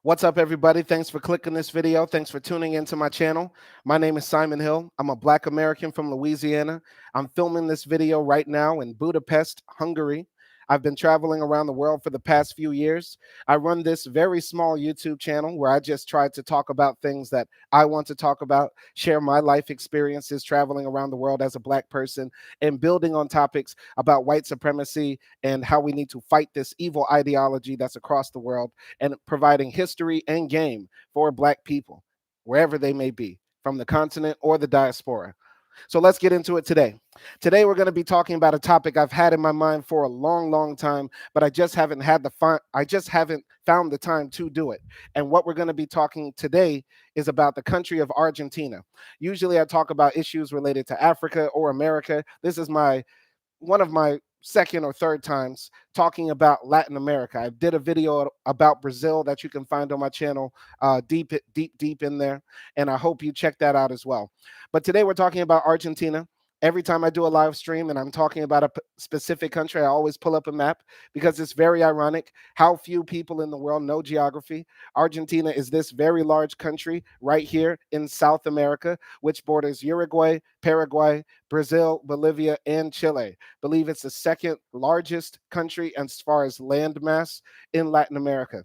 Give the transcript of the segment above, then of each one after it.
What's up, everybody? Thanks for clicking this video. Thanks for tuning into my channel. My name is Simon Hill. I'm a Black American from Louisiana. I'm filming this video right now in Budapest, Hungary. I've been traveling around the world for the past few years. I run this very small YouTube channel where I just try to talk about things that I want to talk about, share my life experiences traveling around the world as a Black person, and building on topics about white supremacy and how we need to fight this evil ideology that's across the world, and providing history and game for Black people, wherever they may be, from the continent or the diaspora. So let's get into it today. Today we're going to be talking about a topic I've had in my mind for a long, long time, but I just haven't found the time to do it. And what we're going to be talking today is about the country of Argentina. Usually I talk about issues related to Africa or America. This is one of my second or third times talking about Latin America. I did a video about Brazil that you can find on my channel, deep in there, and I hope you check that out as well. But today we're talking about Argentina. Every time I do a live stream and I'm talking about a specific country, I always pull up a map because it's very ironic how few people in the world know geography. Argentina is this very large country right here in South America, which borders Uruguay, Paraguay, Brazil, Bolivia, and Chile. Believe it's the second largest country as far as land mass in Latin America.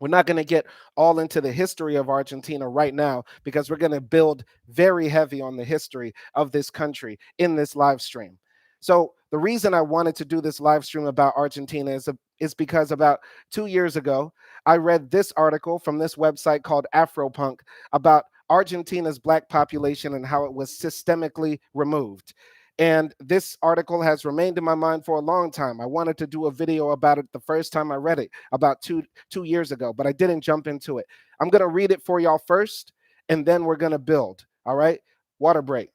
We're not going to get all into the history of Argentina right now because we're going to build very heavy on the history of this country in this live stream. So the reason I wanted to do this live stream about Argentina is because about 2 years ago, I read this article from this website called Afropunk about Argentina's Black population and how it was systemically removed. And this article has remained in my mind for a long time. I wanted to do a video about it the first time I read it about two years ago, but I didn't jump into it. I'm going to read it for y'all first, and then we're going to build. All right? Water break.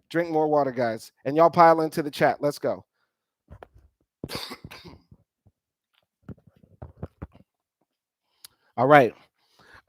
Drink more water, guys. And y'all pile into the chat. Let's go. All right.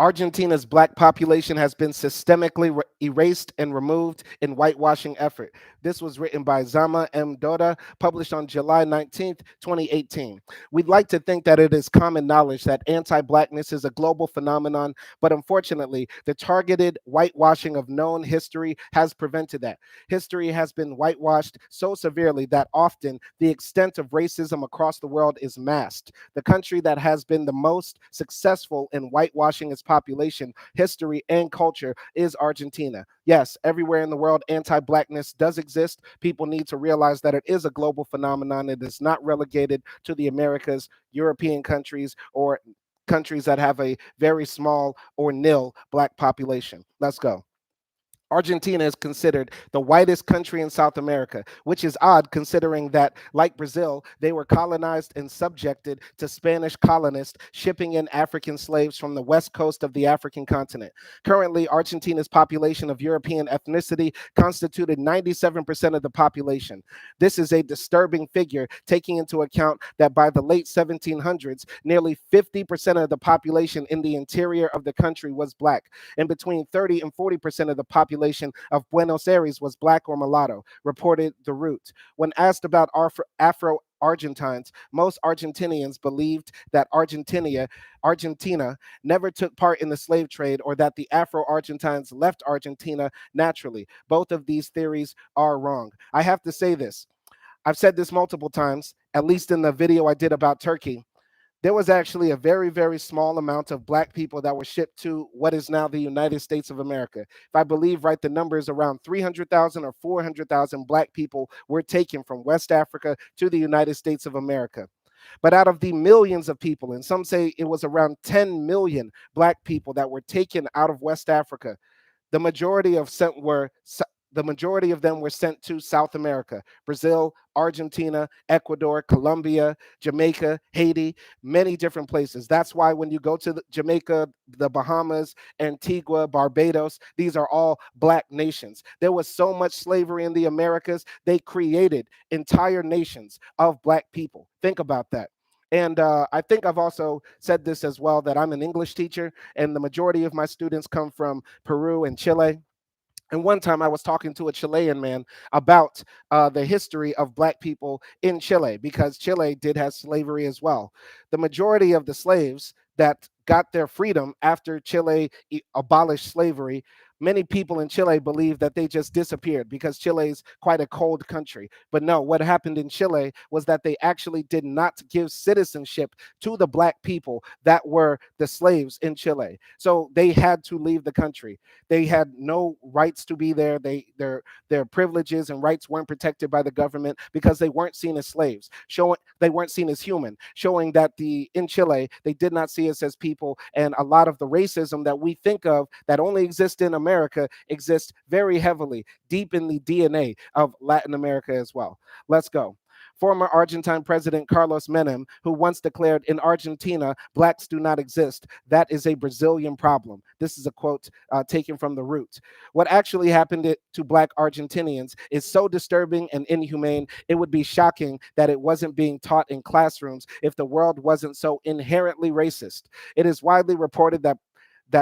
Argentina's Black population has been systemically erased and removed in whitewashing effort. This was written by Zama M. Doda, published on July 19th, 2018. We'd like to think that it is common knowledge that anti-Blackness is a global phenomenon, but unfortunately, the targeted whitewashing of known history has prevented that. History has been whitewashed so severely that often the extent of racism across the world is masked. The country that has been the most successful in whitewashing its population, history, and culture is Argentina. Yes, everywhere in the world, anti-Blackness does exist. People need to realize that it is a global phenomenon. It is not relegated to the Americas, European countries, or countries that have a very small or nil Black population. Let's go. Argentina is considered the whitest country in South America, which is odd considering that, like Brazil, they were colonized and subjected to Spanish colonists shipping in African slaves from the west coast of the African continent. Currently, Argentina's population of European ethnicity constituted 97% of the population. This is a disturbing figure, taking into account that by the late 1700s, nearly 50% of the population in the interior of the country was Black, and between 30 and 40% of the population of Buenos Aires was Black or mulatto, reported The Root. When asked about Afro Argentines, most Argentinians believed that Argentina never took part in the slave trade or that the Afro Argentines left Argentina naturally. Both of these theories are wrong. I have to say this. I've said this multiple times, at least in the video I did about Turkey. There was actually a very, very small amount of Black people that were shipped to what is now the United States of America. If I believe right, the number is around 300,000 or 400,000 Black people were taken from West Africa to the United States of America. But out of the millions of people, and some say it was around 10 million Black people that were taken out of West Africa, the majority of them were sent to South America, Brazil, Argentina, Ecuador, Colombia, Jamaica, Haiti, many different places. That's why when you go to Jamaica, the Bahamas, Antigua, Barbados, these are all Black nations. There was so much slavery in the Americas, they created entire nations of Black people. Think about that. And I think I've also said this as well, that I'm an English teacher, and the majority of my students come from Peru and Chile. And one time I was talking to a Chilean man about the history of Black people in Chile, because Chile did have slavery as well. The majority of the slaves that got their freedom after Chile abolished slavery, many people in Chile believe that they just disappeared because Chile is quite a cold country. But no, what happened in Chile was that they actually did not give citizenship to the black people that were the slaves in Chile. So they had to leave the country. They had no rights to be there. Their privileges and rights weren't protected by the government because they weren't seen as slaves. Showing they weren't seen as human, showing that the in Chile they did not see us as people, and a lot of the racism that we think of that only exists in America exists very heavily deep in the DNA of Latin America as well. Let's go. Former Argentine President Carlos Menem, who once declared, "In Argentina, blacks do not exist. That is a Brazilian problem." This is a quote taken from The Root. What actually happened to black Argentinians is so disturbing and inhumane, it would be shocking that it wasn't being taught in classrooms if the world wasn't so inherently racist. It is widely reported that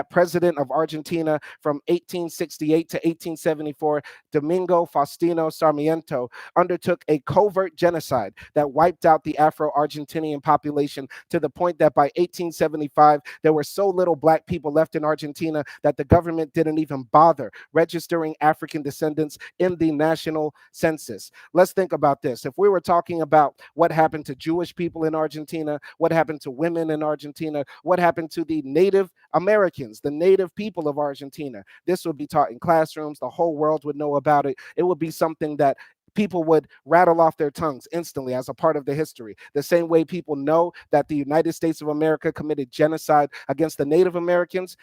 president of Argentina from 1868 to 1874, Domingo Faustino Sarmiento, undertook a covert genocide that wiped out the Afro-Argentinian population to the point that by 1875, there were so little black people left in Argentina that the government didn't even bother registering African descendants in the national census. Let's think about this. If we were talking about what happened to Jewish people in Argentina, what happened to women in Argentina, what happened to the Native Americans, the native people of Argentina, this would be taught in classrooms. The whole world would know about it. It would be something that people would rattle off their tongues instantly as a part of the history. The same way people know that the United States of America committed genocide against the Native Americans,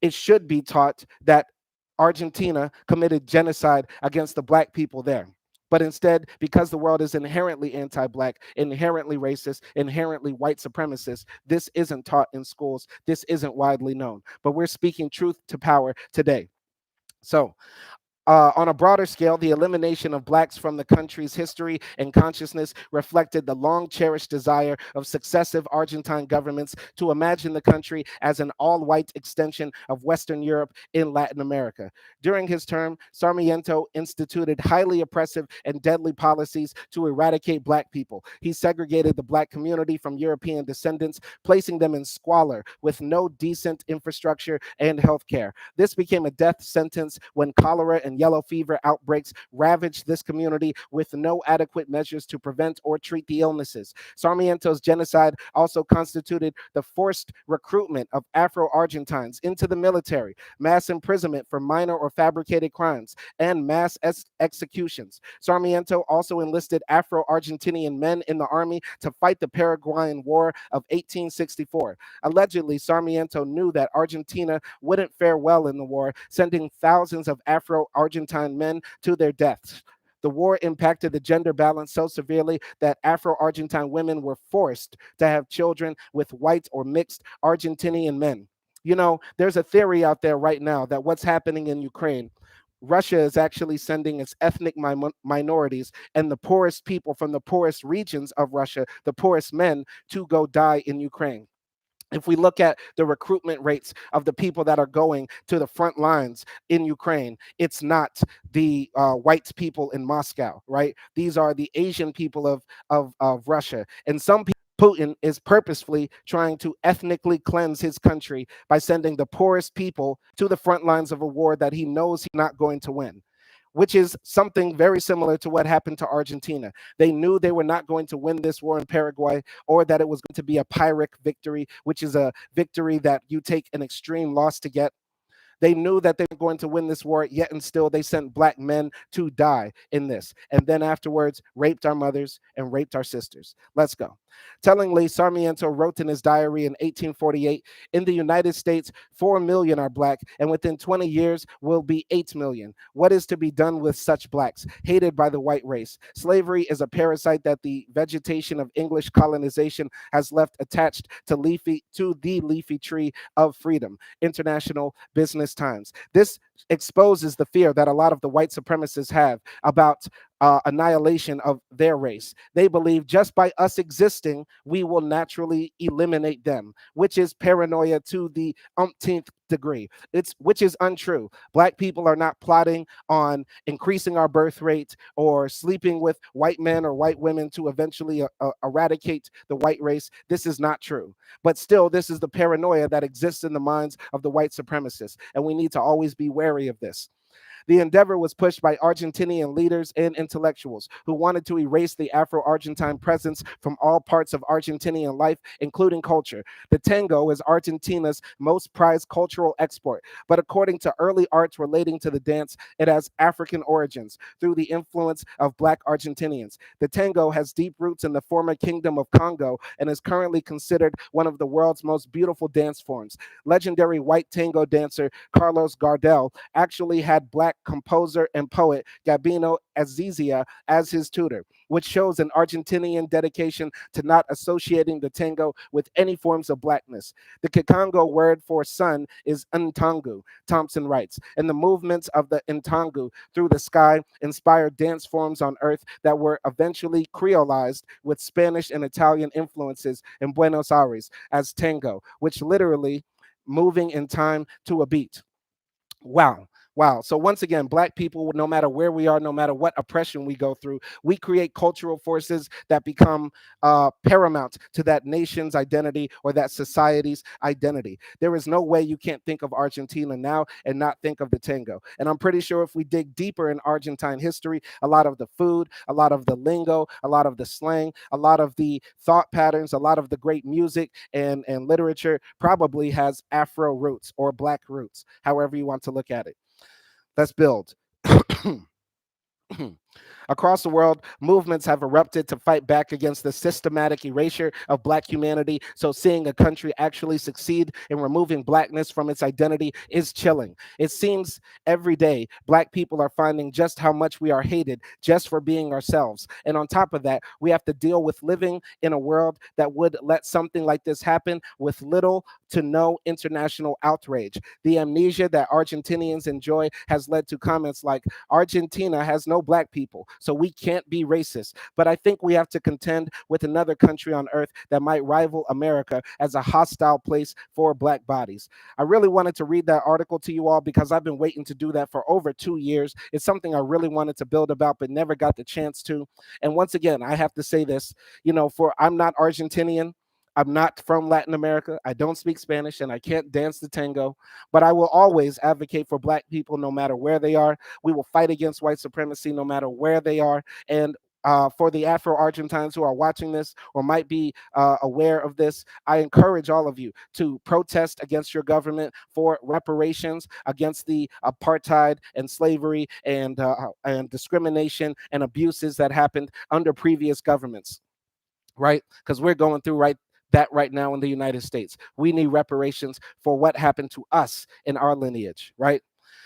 it should be taught that Argentina committed genocide against the black people there. But instead, because the world is inherently anti black, inherently racist, inherently white supremacist, this isn't taught in schools. This isn't widely known. But we're speaking truth to power today. So, on a broader scale, the elimination of blacks from the country's history and consciousness reflected the long cherished desire of successive Argentine governments to imagine the country as an all white extension of Western Europe in Latin America. During his term, Sarmiento instituted highly oppressive and deadly policies to eradicate black people. He segregated the black community from European descendants, placing them in squalor with no decent infrastructure and health care. This became a death sentence when cholera and yellow fever outbreaks ravaged this community with no adequate measures to prevent or treat the illnesses. Sarmiento's genocide also constituted the forced recruitment of Afro-Argentines into the military, mass imprisonment for minor or fabricated crimes, and mass executions. Sarmiento also enlisted Afro-Argentinian men in the army to fight the Paraguayan War of 1864. Allegedly, Sarmiento knew that Argentina wouldn't fare well in the war, sending thousands of Afro-Argentine men to their deaths. The war impacted the gender balance so severely that Afro-Argentine women were forced to have children with white or mixed Argentinian men. You know, there's a theory out there right now that what's happening in Ukraine, Russia is actually sending its ethnic minorities and the poorest people from the poorest regions of Russia, the poorest men, to go die in Ukraine. If we look at the recruitment rates of the people that are going to the front lines in Ukraine, it's not the white people in Moscow, right? These are the Asian people of Russia. And some people, Putin is purposefully trying to ethnically cleanse his country by sending the poorest people to the front lines of a war that he knows he's not going to win, which is something very similar to what happened to Argentina. They knew they were not going to win this war in Paraguay, or that it was going to be a Pyrrhic victory, which is a victory that you take an extreme loss to get. They knew that they were going to win this war, yet and still they sent black men to die in this. And then afterwards, raped our mothers and raped our sisters. Let's go. Tellingly, Sarmiento wrote in his diary in 1848, "In the United States, 4 million are black, and within 20 years will be 8 million. What is to be done with such blacks, hated by the white race? Slavery is a parasite that the vegetation of English colonization has left attached to the leafy tree of freedom." International Business Times. This exposes the fear that a lot of the white supremacists have about annihilation of their race. They believe just by us existing, we will naturally eliminate them, which is paranoia to the umpteenth degree. It's which is untrue. Black people are not plotting on increasing our birth rate or sleeping with white men or white women to eventually eradicate the white race. This is not true. But still, this is the paranoia that exists in the minds of the white supremacists, and we need to always be wary of this. The endeavor was pushed by Argentinian leaders and intellectuals who wanted to erase the Afro Argentine presence from all parts of Argentinian life, including culture. The tango is Argentina's most prized cultural export, but according to early arts relating to the dance, it has African origins through the influence of Black Argentinians. The tango has deep roots in the former Kingdom of Congo and is currently considered one of the world's most beautiful dance forms. Legendary white tango dancer Carlos Gardel actually had Black composer and poet Gabino Azizia as his tutor, which shows an Argentinian dedication to not associating the tango with any forms of blackness. The Kikongo word for sun is ntangu, Thompson writes, and the movements of the ntangu through the sky inspired dance forms on earth that were eventually creolized with Spanish and Italian influences in Buenos Aires as tango, which literally moving in time to a beat. Wow. Wow. So once again, Black people, no matter where we are, no matter what oppression we go through, we create cultural forces that become paramount to that nation's identity or that society's identity. There is no way you can't think of Argentina now and not think of the tango. And I'm pretty sure if we dig deeper in Argentine history, a lot of the food, a lot of the lingo, a lot of the slang, a lot of the thought patterns, a lot of the great music and literature probably has Afro roots or Black roots, however you want to look at it. Let's build. Across the world, movements have erupted to fight back against the systematic erasure of Black humanity. So, seeing a country actually succeed in removing Blackness from its identity is chilling. It seems every day Black people are finding just how much we are hated just for being ourselves. And on top of that, we have to deal with living in a world that would let something like this happen with little to no international outrage. The amnesia that Argentinians enjoy has led to comments like, Argentina has no Black people, so we can't be racist. But I think we have to contend with another country on earth that might rival America as a hostile place for Black bodies. I really wanted to read that article to you all because I've been waiting to do that for over 2 years. It's something I really wanted to build about, but never got the chance to. And once again, I have to say this, for I'm not Argentinian. I'm not from Latin America. I don't speak Spanish and I can't dance the tango, but I will always advocate for Black people no matter where they are. We will fight against white supremacy no matter where they are. And for the Afro Argentines who are watching this or might be aware of this, I encourage all of you to protest against your government for reparations against the apartheid and slavery and discrimination and abuses that happened under previous governments, right? Because we're going through that right now in the United States. We need reparations for what happened to us in our lineage, right?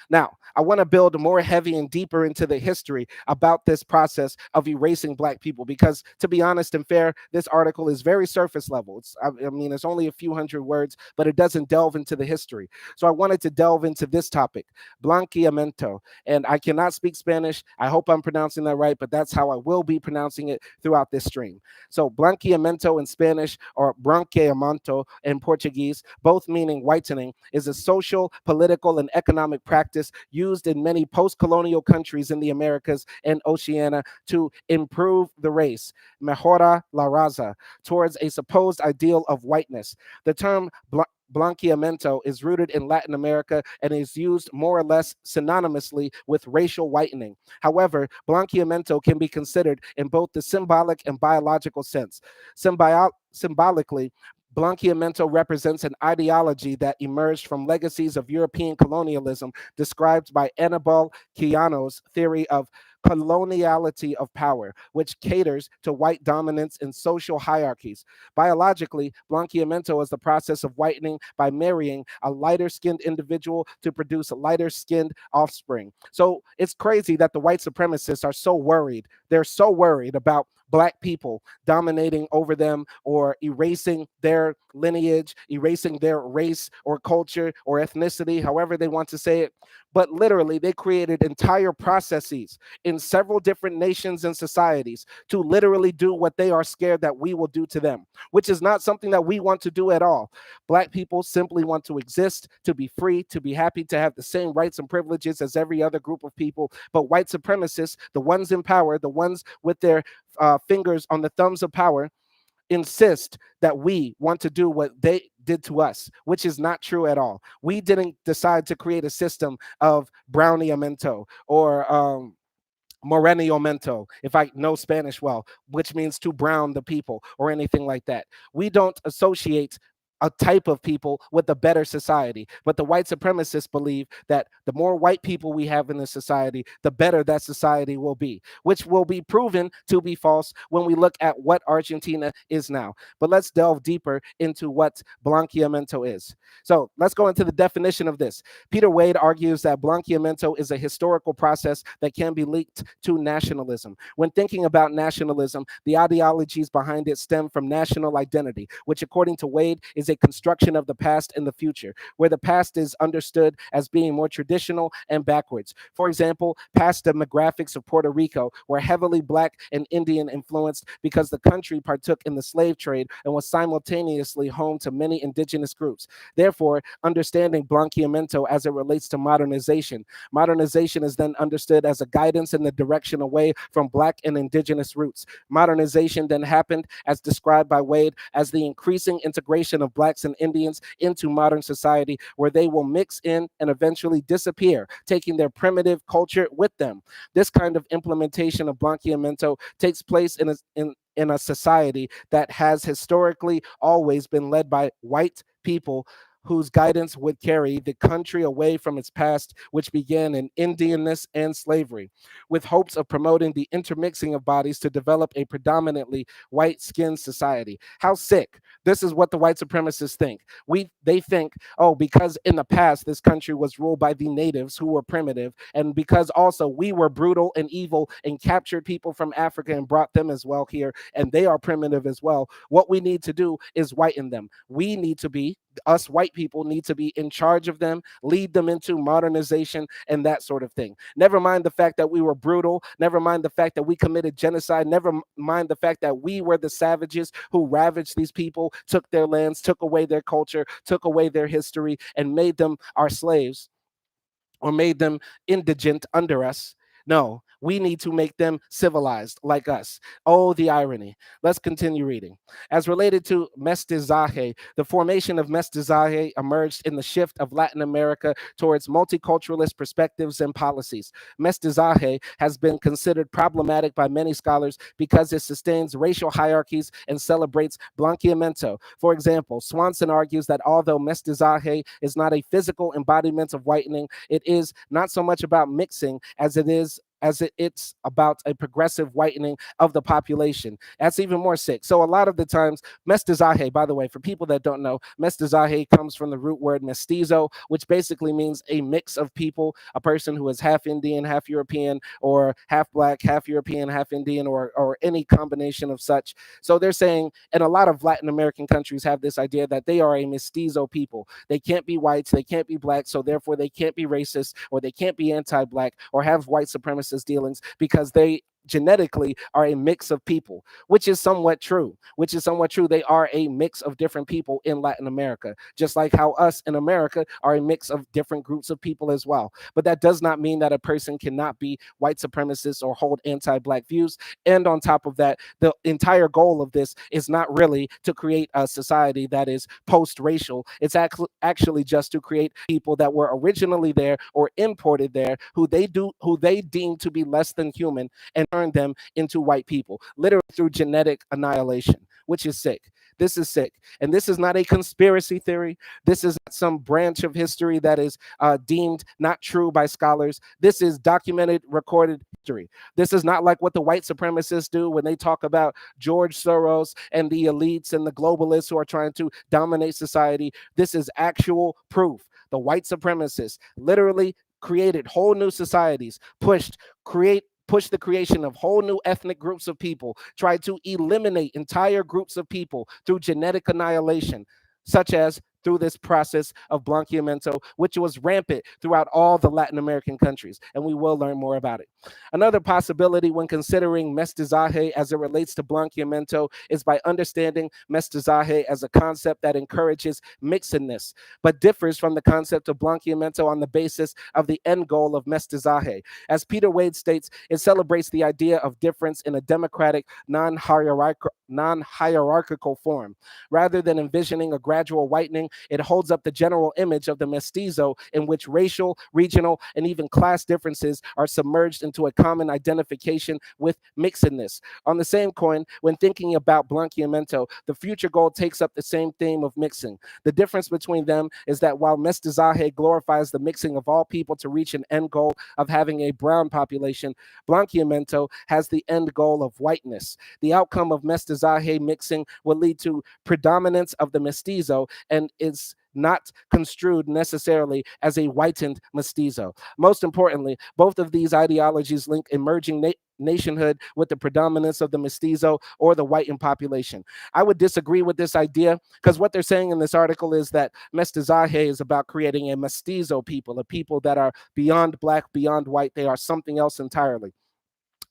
Now, I want to build more heavy and deeper into the history about this process of erasing Black people because, to be honest and fair, this article is very surface level. I mean, it's only a few hundred words, but it doesn't delve into the history. So I wanted to delve into this topic, Blanqueamiento. And I cannot speak Spanish. I hope I'm pronouncing that right, but that's how I will be pronouncing it throughout this stream. So, Blanqueamiento in Spanish or Branqueamento in Portuguese, both meaning whitening, is a social, political, and economic practice used in many post colonial countries in the Americas and Oceania to improve the race, mejora la raza, towards a supposed ideal of whiteness. The term Blanqueamiento is rooted in Latin America and is used more or less synonymously with racial whitening. However, Blanqueamiento can be considered in both the symbolic and biological sense. Symbolically, Blanqueamiento represents an ideology that emerged from legacies of European colonialism described by Anibal Quijano's theory of coloniality of power, which caters to white dominance in social hierarchies. Biologically, Blanqueamiento is the process of whitening by marrying a lighter skinned individual to produce lighter skinned offspring. So it's crazy that the white supremacists are so worried. They're so worried about black people, dominating over them or erasing their lineage, erasing their race or culture or ethnicity, however they want to say it. But literally, they created entire processes in several different nations and societies to literally do what they are scared that we will do to them, which is not something that we want to do at all. Black people simply want to exist, to be free, to be happy, to have the same rights and privileges as every other group of people. But white supremacists, the ones in power, the ones with their fingers on the thumbs of power, insist that we want to do what they did to us, which is not true at all. We didn't decide to create a system of browniamento or Moreniomento, if I know Spanish well, which means to brown the people or anything like that. We don't associate a type of people with a better society. But the white supremacists believe that the more white people we have in the society, the better that society will be, which will be proven to be false when we look at what Argentina is now. But let's delve deeper into what Blanqueamiento is. So let's go into the definition of this. Peter Wade argues that Blanqueamiento is a historical process that can be linked to nationalism. When thinking about nationalism, the ideologies behind it stem from national identity, which, according to Wade, is a construction of the past and the future, where the past is understood as being more traditional and backwards. For example, past demographics of Puerto Rico were heavily black and Indian influenced because the country partook in the slave trade and was simultaneously home to many indigenous groups. Therefore, understanding Blanqueamiento as it relates to modernization. Modernization is then understood as a guidance in the direction away from black and indigenous roots. Modernization then happened, as described by Wade, as the increasing integration of blacks and Indians into modern society, where they will mix in and eventually disappear, taking their primitive culture with them. This kind of implementation of Blanqueamiento takes place in a society that has historically always been led by white people whose guidance would carry the country away from its past, which began in Indianness and slavery, with hopes of promoting the intermixing of bodies to develop a predominantly white skinned society. How sick. This is what the white supremacists think. They think, oh, because in the past this country was ruled by the natives who were primitive, and because also we were brutal and evil and captured people from Africa and brought them as well here, and they are primitive as well. What we need to do is whiten them. We need to be us white people need to be in charge of them, lead them into modernization and that sort of thing. Never mind the fact that we were brutal, never mind the fact that we committed genocide, never mind the fact that we were the savages who ravaged these people, took their lands, took away their culture, took away their history, and made them our slaves or made them indigent under us. No, we need to make them civilized like us. Oh, the irony. Let's continue reading. As related to mestizaje, the formation of mestizaje emerged in the shift of Latin America towards multiculturalist perspectives and policies. Mestizaje has been considered problematic by many scholars because it sustains racial hierarchies and celebrates blanqueamiento. For example, Swanson argues that although mestizaje is not a physical embodiment of whitening, it is not so much about mixing it's about a progressive whitening of the population. That's even more sick. So a lot of the times, mestizaje, by the way, for people that don't know, mestizaje comes from the root word mestizo, which basically means a mix of people, a person who is half Indian, half European, or half black, half European, half Indian, or any combination of such. So they're saying, and a lot of Latin American countries have this idea that they are a mestizo people. They can't be whites, they can't be black, so therefore they can't be racist, or they can't be anti-black, or have white supremacist dealings because they genetically are a mix of people, which is somewhat true. They are a mix of different people in Latin America, just like how us in America are a mix of different groups of people as well. But that does not mean that a person cannot be white supremacist or hold anti-black views. And on top of that, the entire goal of this is not really to create a society that is post-racial. It's actually just to create people that were originally there or imported there who they deem to be less than human and turn them into white people, literally through genetic annihilation, which is sick. This is sick. And this is not a conspiracy theory. This is not some branch of history that is deemed not true by scholars. This is documented, recorded history. This is not like what the white supremacists do when they talk about George Soros and the elites and the globalists who are trying to dominate society. This is actual proof. The white supremacists literally created whole new societies, pushed create push the creation of whole new ethnic groups of people, tried to eliminate entire groups of people through genetic annihilation, such as through this process of Blanqueamiento, which was rampant throughout all the Latin American countries. And we will learn more about it. Another possibility when considering mestizaje as it relates to Blanqueamiento is by understanding mestizaje as a concept that encourages mixedness, but differs from the concept of Blanqueamiento on the basis of the end goal of mestizaje. As Peter Wade states, it celebrates the idea of difference in a democratic, non-hierarchical form. Rather than envisioning a gradual whitening, it holds up the general image of the mestizo in which racial, regional, and even class differences are submerged into a common identification with mixedness. On the same coin, when thinking about Blanqueamiento, the future goal takes up the same theme of mixing. The difference between them is that while mestizaje glorifies the mixing of all people to reach an end goal of having a brown population, Blanqueamiento has the end goal of whiteness. The outcome of mestizaje mixing will lead to predominance of the mestizo and is not construed necessarily as a whitened mestizo. Most importantly, both of these ideologies link emerging nationhood with the predominance of the mestizo or the whitened population. I would disagree with this idea because what they're saying in this article is that mestizaje is about creating a mestizo people, a people that are beyond black, beyond white. They are something else entirely.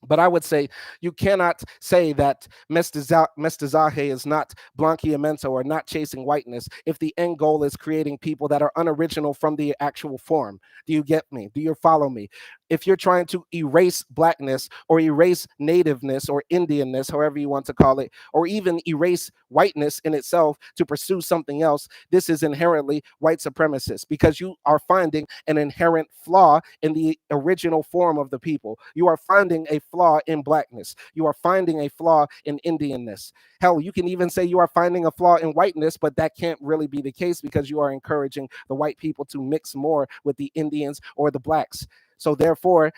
But I would say you cannot say that mestizaje is not blanqueamiento or not chasing whiteness if the end goal is creating people that are unoriginal from the actual form. Do you get me? Do you follow me? If you're trying to erase blackness or erase nativeness or Indianness, however you want to call it, or even erase whiteness in itself to pursue something else, this is inherently white supremacist because you are finding an inherent flaw in the original form of the people. You are finding a flaw in blackness. You are finding a flaw in Indianness. Hell, you can even say you are finding a flaw in whiteness, but that can't really be the case because you are encouraging the white people to mix more with the Indians or the blacks. So therefore,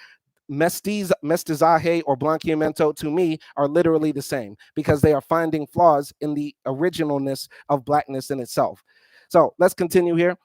mestizaje or blanqueamiento to me are literally the same because they are finding flaws in the originalness of blackness in itself. So let's continue here.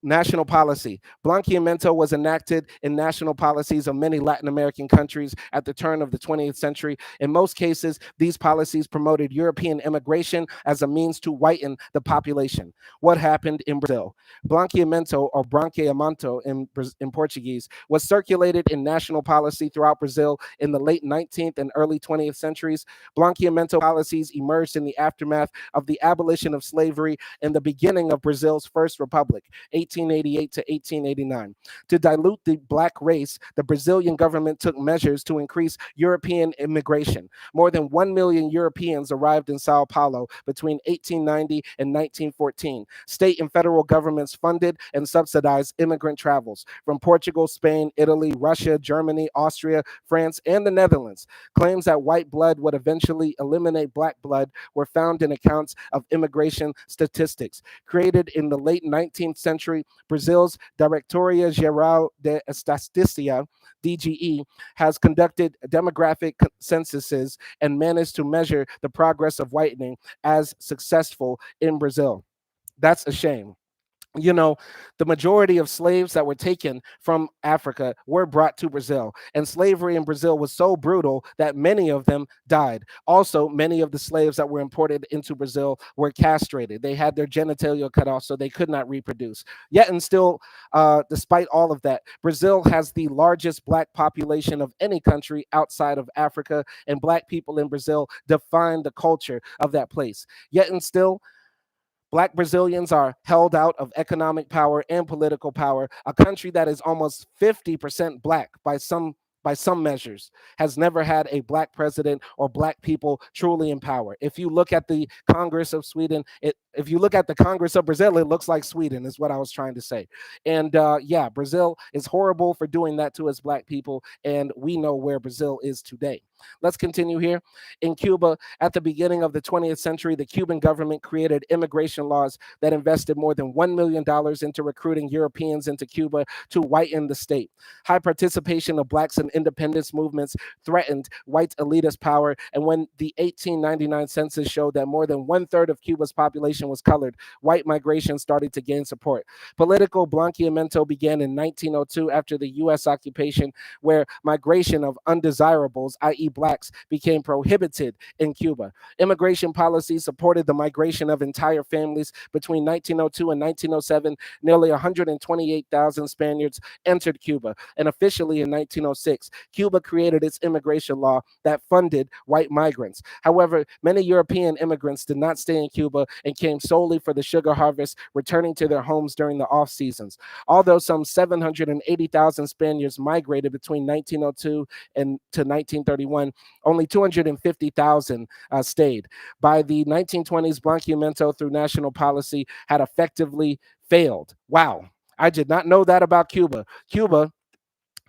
National policy. Blanqueamiento was enacted in national policies of many Latin American countries at the turn of the 20th century. In most cases, these policies promoted European immigration as a means to whiten the population. What happened in Brazil? Blanqueamiento, or branqueamento in Portuguese, was circulated in national policy throughout Brazil in the late 19th and early 20th centuries. Blanqueamento policies emerged in the aftermath of the abolition of slavery and the beginning of Brazil's first republic, 1888 to 1889. To dilute the black race, the Brazilian government took measures to increase European immigration. More than 1 million Europeans arrived in Sao Paulo between 1890 and 1914. State and federal governments funded and subsidized immigrant travels from Portugal, Spain, Italy, Russia, Germany, Austria, France, and the Netherlands. Claims that white blood would eventually eliminate black blood were found in accounts of immigration statistics. Created in the late 19th century, Brazil's Diretoria Geral de Estatística, DGE, has conducted demographic censuses and managed to measure the progress of whitening as successful in Brazil. That's a shame. You know, the majority of slaves that were taken from Africa were brought to Brazil, and slavery in Brazil was so brutal that many of them died. Also, many of the slaves that were imported into Brazil were castrated. They had their genitalia cut off so they could not reproduce. Yet and still, despite all of that, Brazil has the largest black population of any country outside of Africa, and black people in Brazil define the culture of that place. Yet and still, Black Brazilians are held out of economic power and political power. A country that is almost 50% black by some measures has never had a black president or black people truly in power. If you look at the Congress of Sweden, if you look at the Congress of Brazil, it looks like Sweden, is what I was trying to say. And yeah, Brazil is horrible for doing that to its black people, and we know where Brazil is today. Let's continue here. In Cuba, at the beginning of the 20th century, the Cuban government created immigration laws that invested more than $1 million into recruiting Europeans into Cuba to whiten the state. High participation of blacks in independence movements threatened white elitist power, and when the 1899 census showed that more than one third of Cuba's population was colored, white migration started to gain support. Political Blanqueamiento began in 1902 after the U.S. occupation, where migration of undesirables, i.e., blacks, became prohibited in Cuba. Immigration policy supported the migration of entire families. Between 1902 and 1907, nearly 128,000 Spaniards entered Cuba, and officially in 1906, Cuba created its immigration law that funded white migrants. However, many European immigrants did not stay in Cuba and came solely for the sugar harvest, returning to their homes during the off seasons. Although some 780,000 Spaniards migrated between 1902 and to 1931, only 250,000 stayed. By the 1920s, Blanqueamiento, through national policy, had effectively failed. Wow. I did not know that about Cuba. Cuba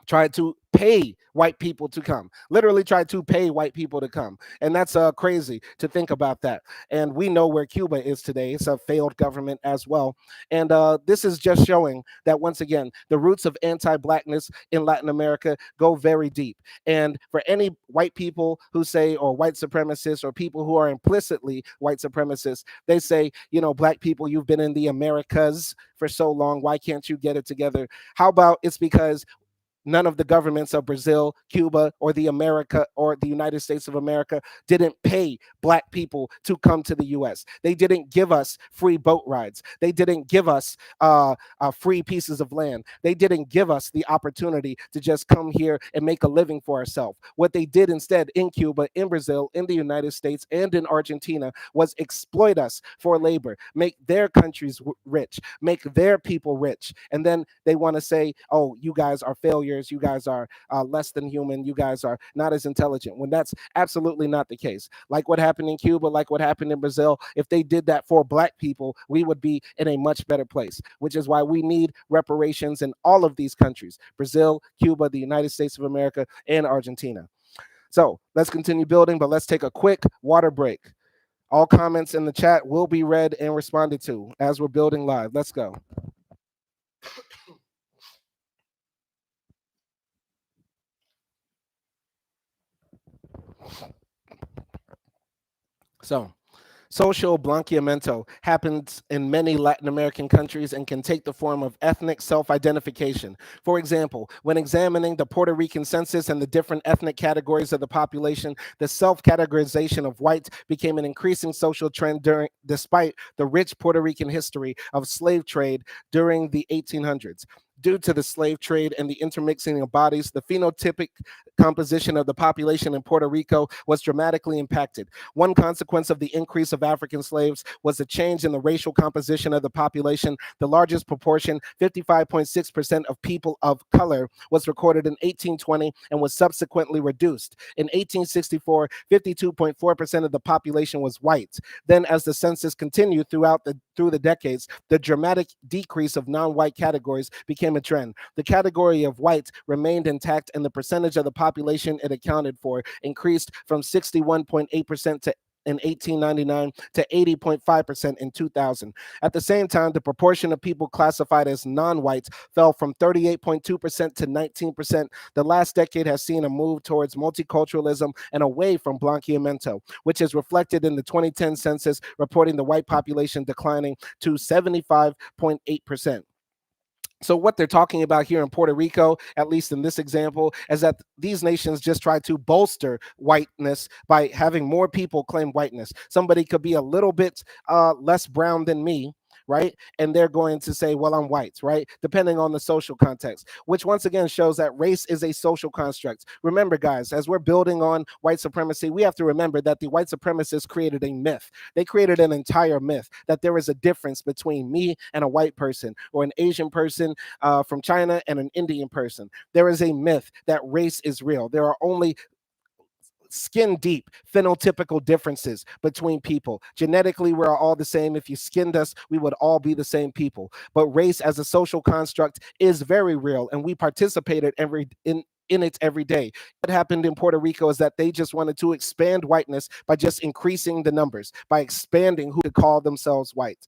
tried to pay white people to come, literally tried to pay white people to come. And that's crazy to think about that. And we know where Cuba is today. It's a failed government as well. And this is just showing that, once again, the roots of anti-blackness in Latin America go very deep. And for any white people who say, or white supremacists, or people who are implicitly white supremacists, they say, black people, you've been in the Americas for so long. Why can't you get it together? How about it's because none of the governments of Brazil, Cuba, or the America or the United States of America didn't pay black people to come to the U.S. They didn't give us free boat rides. They didn't give us free pieces of land. They didn't give us the opportunity to just come here and make a living for ourselves. What they did instead in Cuba, in Brazil, in the United States, and in Argentina was exploit us for labor, make their countries rich, make their people rich, and then they want to say, "Oh, you guys are failures. You guys are less than human. You guys are not as intelligent," when that's absolutely not the case. Like what happened in Cuba, like what happened in Brazil, if they did that for black people, we would be in a much better place, which is why we need reparations in all of these countries: Brazil, Cuba, the United States of America, and Argentina. So let's continue building, but let's take a quick water break. All comments in the chat will be read and responded to as we're building live. Let's go. So, social blanqueamiento happens in many Latin American countries and can take the form of ethnic self identification. For example, when examining the Puerto Rican census and the different ethnic categories of the population, the self categorization of whites became an increasing social trend despite the rich Puerto Rican history of slave trade during the 1800s. Due to the slave trade and the intermixing of bodies, the phenotypic composition of the population in Puerto Rico was dramatically impacted. One consequence of the increase of African slaves was a change in the racial composition of the population. The largest proportion, 55.6% of people of color, was recorded in 1820 and was subsequently reduced. In 1864, 52.4% of the population was white. Then, as the census continued through the decades, the dramatic decrease of non-white categories became a trend. The category of whites remained intact, and the percentage of the population it accounted for increased from 61.8% to in 1899 to 80.5% in 2000. At the same time, the proportion of people classified as non-whites fell from 38.2% to 19%. The last decade has seen a move towards multiculturalism and away from Blanqueamiento, which is reflected in the 2010 census reporting the white population declining to 75.8%. So what they're talking about here in Puerto Rico, at least in this example, is that these nations just try to bolster whiteness by having more people claim whiteness. Somebody could be a little bit less brown than me, right? And they're going to say, well, I'm white, right? Depending on the social context, which once again shows that race is a social construct. Remember, guys, as we're building on white supremacy, we have to remember that the white supremacists created a myth. They created an entire myth that there is a difference between me and a white person, or an Asian person from China and an Indian person. There is a myth that race is real. There are only skin deep phenotypical differences between people. Genetically, we're all the same. If you skinned us, we would all be the same people. But race as a social construct is very real, and we participated in it every day. What happened in Puerto Rico is that they just wanted to expand whiteness by just increasing the numbers, by expanding who could call themselves white.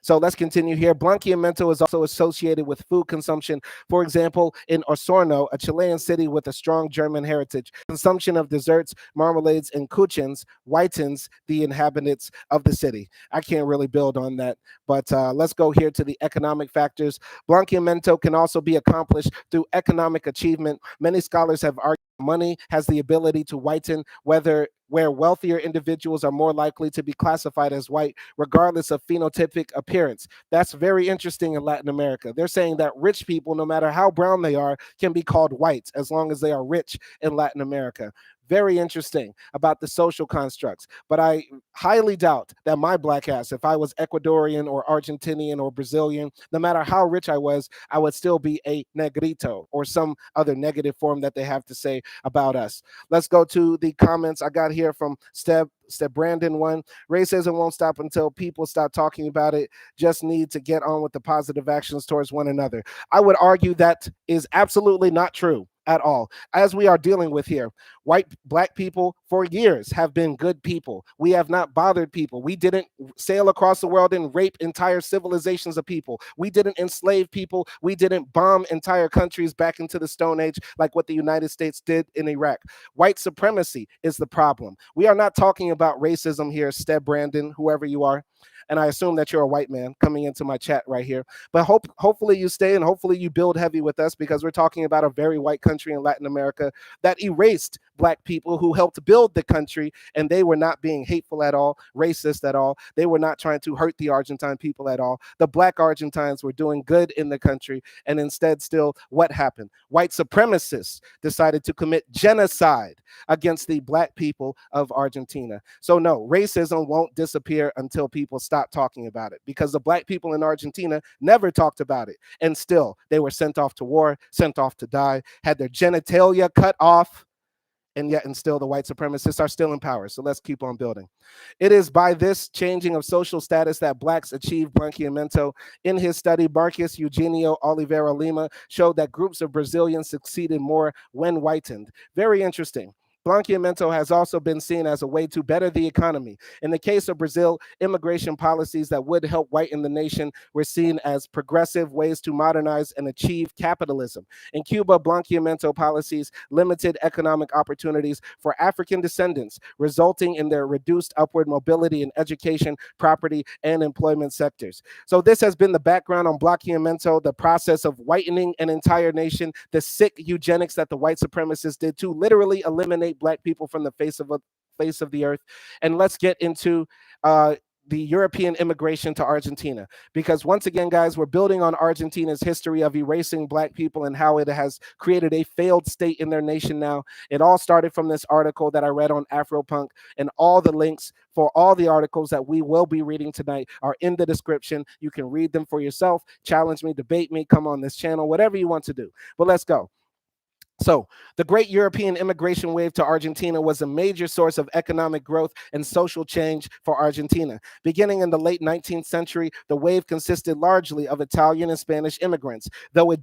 So let's continue here. Blanqueamiento is also associated with food consumption. For example, in Osorno, a Chilean city with a strong German heritage, consumption of desserts, marmalades, and kuchens whitens the inhabitants of the city. I can't really build on that, but let's go here to the economic factors. Blanqueamiento can also be accomplished through economic achievement. Many scholars have argued money has the ability to whiten, where wealthier individuals are more likely to be classified as white regardless of phenotypic appearance. That's very interesting in Latin America. They're saying that rich people, no matter how brown they are, can be called white as long as they are rich in Latin America. Very interesting about the social constructs. But I highly doubt that my black ass, if I was Ecuadorian or Argentinian or Brazilian, no matter how rich I was, I would still be a negrito or some other negative form that they have to say about us. Let's go to the comments I got here from Step Brandon one. Racism won't stop until people stop talking about it. Just need to get on with the positive actions towards one another. I would argue that is absolutely not true at all. As we are dealing with here, black people for years have been good people. We have not bothered people. We didn't sail across the world and rape entire civilizations of people. We didn't enslave people. We didn't bomb entire countries back into the Stone Age like what the United States did in Iraq. White supremacy is the problem. We are not talking about racism here, Steb Brandon, whoever you are. And I assume that you're a white man coming into my chat right here. But hopefully you stay and hopefully you build heavy with us, because we're talking about a very white country in Latin America that erased black people who helped build the country, and they were not being hateful at all, racist at all. They were not trying to hurt the Argentine people at all. The black Argentines were doing good in the country, and instead still what happened? White supremacists decided to commit genocide against the black people of Argentina. So no, racism won't disappear until people stop talking about it, because the black people in Argentina never talked about it, and still they were sent off to war, sent off to die, had their genitalia cut off, and still the white supremacists are still in power. So let's keep on building. It is by this changing of social status that blacks achieve blanqueamiento. In his study, Marcus Eugenio Oliveira Lima showed that groups of Brazilians succeeded more when whitened. Very interesting. Blanqueamiento has also been seen as a way to better the economy. In the case of Brazil, immigration policies that would help whiten the nation were seen as progressive ways to modernize and achieve capitalism. In Cuba, Blanqueamiento policies limited economic opportunities for African descendants, resulting in their reduced upward mobility in education, property, and employment sectors. So this has been the background on Blanqueamiento, the process of whitening an entire nation, the sick eugenics that the white supremacists did to literally eliminate black people from the face of the earth. And let's get into the European immigration to Argentina. Because once again, guys, we're building on Argentina's history of erasing black people and how it has created a failed state in their nation now. It all started from this article that I read on Afropunk, and all the links for all the articles that we will be reading tonight are in the description. You can read them for yourself, challenge me, debate me, come on this channel, whatever you want to do. But let's go. So, the great European immigration wave to Argentina was a major source of economic growth and social change for Argentina. Beginning in the late 19th century, the wave consisted largely of Italian and Spanish immigrants, though it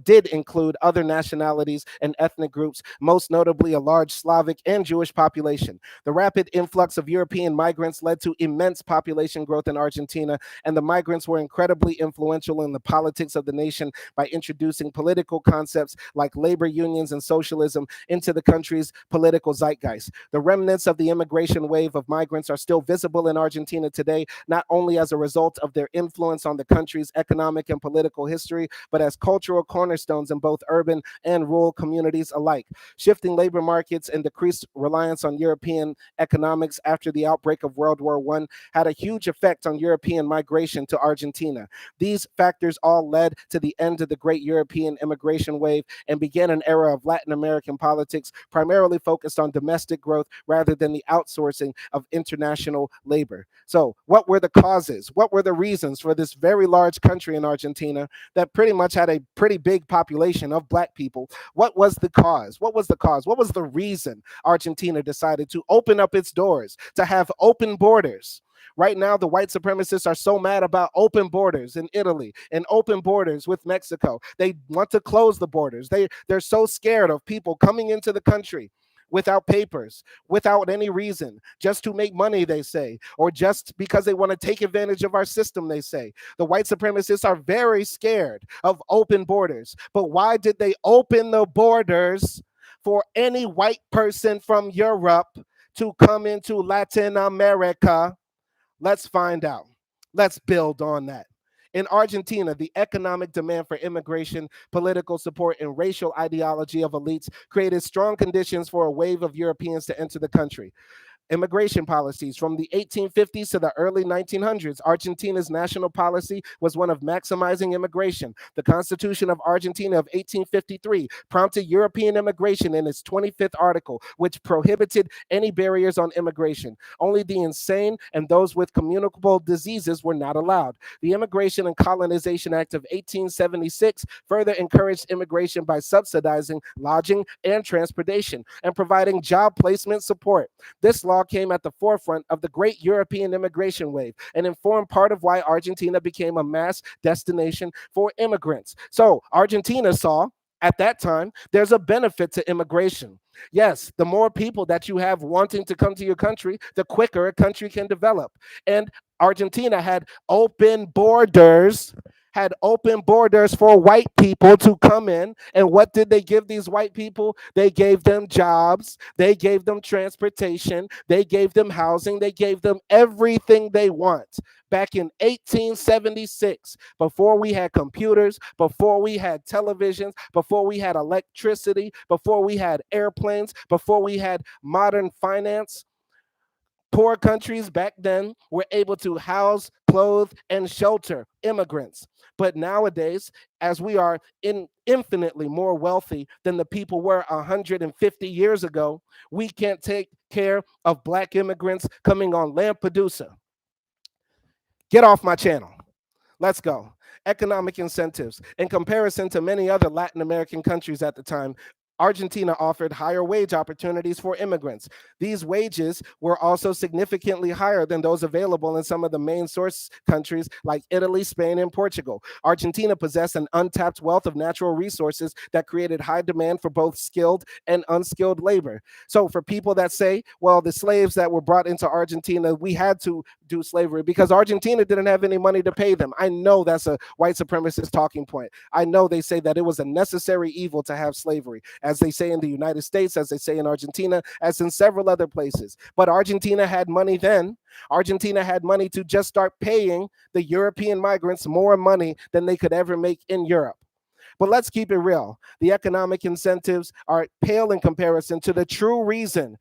did include other nationalities and ethnic groups, most notably a large Slavic and Jewish population. The rapid influx of European migrants led to immense population growth in Argentina, and the migrants were incredibly influential in the politics of the nation by introducing political concepts like labor unions and socialism into the country's political zeitgeist. The remnants of the immigration wave of migrants are still visible in Argentina today, not only as a result of their influence on the country's economic and political history, but as cultural cornerstones in both urban and rural communities alike. Shifting labor markets and decreased reliance on European economics after the outbreak of World War I had a huge effect on European migration to Argentina. These factors all led to the end of the great European immigration wave and began an era of Latin American politics primarily focused on domestic growth rather than the outsourcing of international labor. So, what were the causes? What were the reasons for this very large country in Argentina that pretty much had a pretty big population of black people? What was the cause? What was the cause? What was the reason Argentina decided to open up its doors, to have open borders? Right now, the white supremacists are so mad about open borders in Italy and open borders with Mexico. They want to close the borders. They're so scared of people coming into the country without papers, without any reason, just to make money, they say, or just because they want to take advantage of our system, they say. The white supremacists are very scared of open borders. But why did they open the borders for any white person from Europe to come into Latin America? Let's find out. Let's build on that. In Argentina, the economic demand for immigration, political support, and racial ideology of elites created strong conditions for a wave of Europeans to enter the country. Immigration policies from the 1850s to the early 1900s. Argentina's national policy was one of maximizing immigration. The Constitution of Argentina of 1853 prompted European immigration in its 25th article, which prohibited any barriers on immigration. Only the insane and those with communicable diseases were not allowed. The Immigration and Colonization Act of 1876 further encouraged immigration by subsidizing lodging and transportation and providing job placement support. This law came at the forefront of the great European immigration wave and informed part of why Argentina became a mass destination for immigrants. So, Argentina saw at that time there's a benefit to immigration. Yes, the more people that you have wanting to come to your country, the quicker a country can develop. And Argentina had open borders for white people to come in. And what did they give these white people? They gave them jobs, they gave them transportation, they gave them housing, they gave them everything they want. Back in 1876, before we had computers, before we had televisions, before we had electricity, before we had airplanes, before we had modern finance, poor countries back then were able to house, clothe, and shelter immigrants. But nowadays, as we are infinitely more wealthy than the people were 150 years ago, we can't take care of black immigrants coming on Lampedusa. Get off my channel. Let's go. Economic incentives. In comparison to many other Latin American countries at the time, Argentina offered higher wage opportunities for immigrants. These wages were also significantly higher than those available in some of the main source countries like Italy, Spain, and Portugal. Argentina possessed an untapped wealth of natural resources that created high demand for both skilled and unskilled labor. So, for people that say, well, the slaves that were brought into Argentina, we had to do slavery because Argentina didn't have any money to pay them. I know that's a white supremacist talking point. I know they say that it was a necessary evil to have slavery, as they say in the United States, as they say in Argentina, as in several other places. But Argentina had money then. Argentina had money to just start paying the European migrants more money than they could ever make in Europe. But let's keep it real. The economic incentives are pale in comparison to the true reason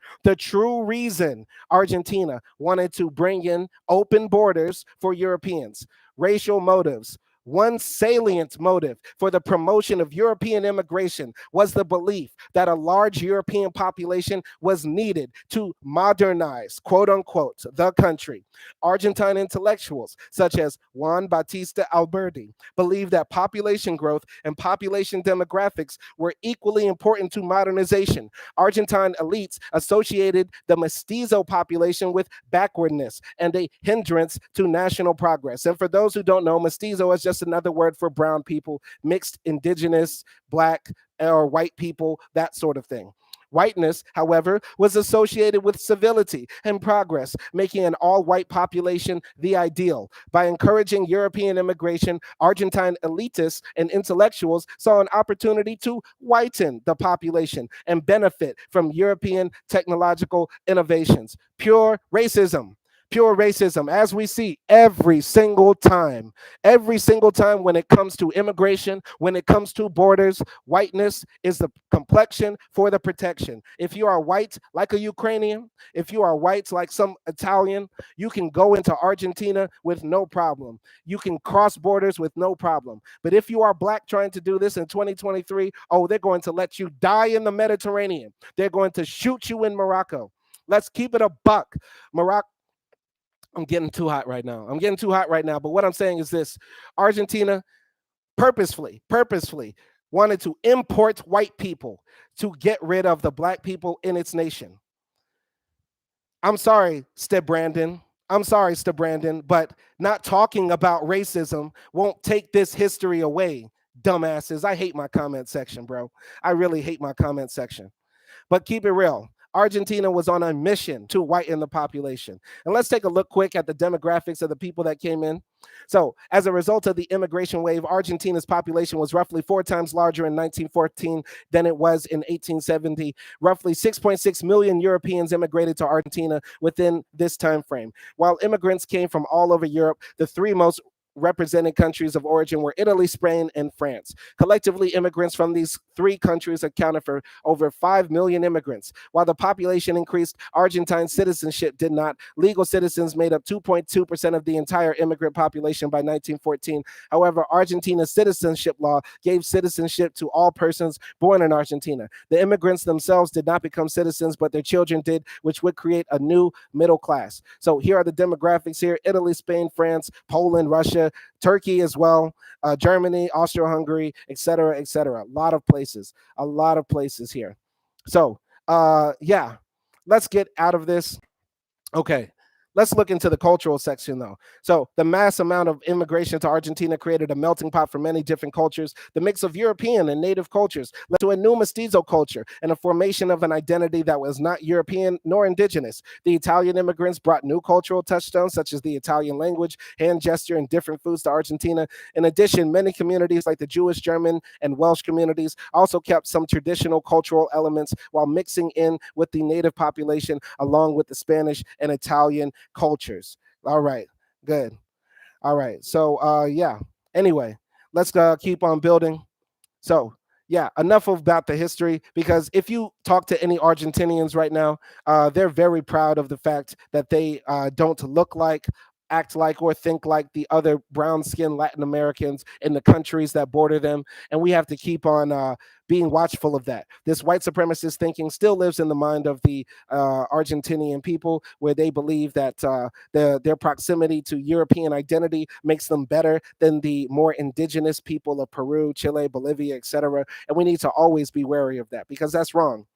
Argentina wanted to bring in open borders for Europeans. Racial motives. One salient motive for the promotion of European immigration was the belief that a large European population was needed to modernize, quote unquote, the country. Argentine intellectuals such as Juan Bautista Alberti believed that population growth and population demographics were equally important to modernization. Argentine elites associated the mestizo population with backwardness and a hindrance to national progress. And for those who don't know, mestizo is just another word for brown people, mixed indigenous, black, or white people, that sort of thing. Whiteness, however, was associated with civility and progress, making an all white population the ideal. By encouraging European immigration, Argentine elitists and intellectuals saw an opportunity to whiten the population and benefit from European technological innovations. Pure racism, as we see every single time when it comes to immigration, when it comes to borders, whiteness is the complexion for the protection. If you are white like a Ukrainian, if you are white like some Italian, you can go into Argentina with no problem. You can cross borders with no problem. But if you are black trying to do this in 2023, oh, they're going to let you die in the Mediterranean. They're going to shoot you in Morocco. Let's keep it a buck. Morocco. I'm getting too hot right now. But what I'm saying is this: Argentina purposefully wanted to import white people to get rid of the black people in its nation. I'm sorry, Steb Brandon. I'm sorry, Brandon, but not talking about racism won't take this history away, dumbasses. I hate my comment section, bro. I really hate my comment section. But keep it real. Argentina was on a mission to whiten the population. And let's take a look quick at the demographics of the people that came in. So, as a result of the immigration wave, Argentina's population was roughly 4 times larger in 1914 than it was in 1870. Roughly 6.6 million Europeans immigrated to Argentina within this time frame. While immigrants came from all over Europe, the three most represented countries of origin were Italy, Spain, and France. Collectively, immigrants from these three countries accounted for over 5 million immigrants. While the population increased, Argentine citizenship did not. Legal citizens made up 2.2% of the entire immigrant population by 1914. However, Argentina's citizenship law gave citizenship to all persons born in Argentina. The immigrants themselves did not become citizens, but their children did, which would create a new middle class. So here are the demographics here: Italy, Spain, France, Poland, Russia, Turkey as well, Germany, Austria-Hungary, etc., etc. A lot of places here. So, yeah, let's get out of this. Okay. Let's look into the cultural section though. So, the mass amount of immigration to Argentina created a melting pot for many different cultures. The mix of European and native cultures led to a new mestizo culture and a formation of an identity that was not European nor indigenous. The Italian immigrants brought new cultural touchstones such as the Italian language, hand gesture, and different foods to Argentina. In addition, many communities like the Jewish, German, and Welsh communities also kept some traditional cultural elements while mixing in with the native population along with the Spanish and Italian cultures. All right, good. All right, so yeah. Anyway, let's keep on building. So yeah, enough about the history, because if you talk to any Argentinians right now, they're very proud of the fact that they don't look like, act like, or think like the other brown skinned Latin Americans in the countries that border them. And we have to keep on being watchful of that. This white supremacist thinking still lives in the mind of the Argentinian people, where they believe that their proximity to European identity makes them better than the more indigenous people of Peru, Chile, Bolivia, etc. And we need to always be wary of that, because that's wrong.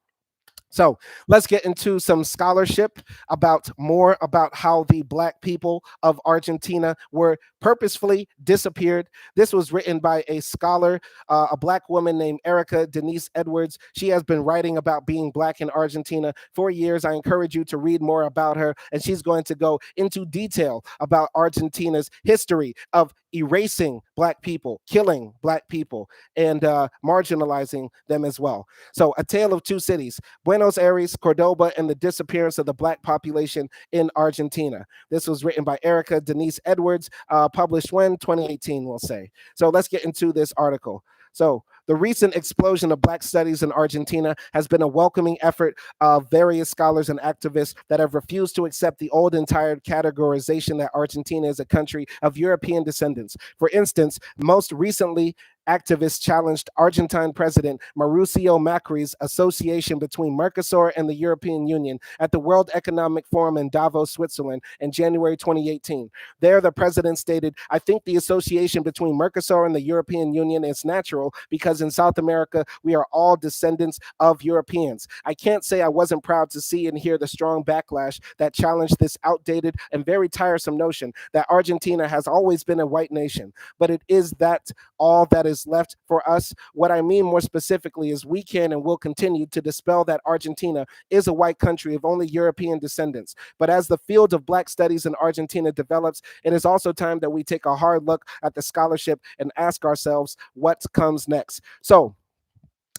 So let's get into some scholarship about more about how the black people of Argentina were purposefully disappeared. This was written by a scholar, a black woman named Erica Denise Edwards. She has been writing about being black in Argentina for years. I encourage you to read more about her, and she's going to go into detail about Argentina's history of erasing black people, killing black people, and marginalizing them as well. So, A Tale of Two Cities: Buenos Aires, Cordoba, and the Disappearance of the Black Population in Argentina. This was written by Erica Denise Edwards, published when? 2018, we'll say. So let's get into this article. So, the recent explosion of black studies in Argentina has been a welcoming effort of various scholars and activists that have refused to accept the old and tired categorization that Argentina is a country of European descendants. For instance, most recently, activists challenged Argentine President Mauricio Macri's association between Mercosur and the European Union at the World Economic Forum in Davos, Switzerland in January 2018. There, the president stated, "I think the association between Mercosur and the European Union is natural because in South America, we are all descendants of Europeans. I can't say I wasn't proud to see and hear the strong backlash that challenged this outdated and very tiresome notion that Argentina has always been a white nation. But it is that all that is left for us. What I mean more specifically is we can and will continue to dispel that Argentina is a white country of only European descendants. But as the field of black studies in Argentina develops, it is also time that we take a hard look at the scholarship and ask ourselves what comes next." So,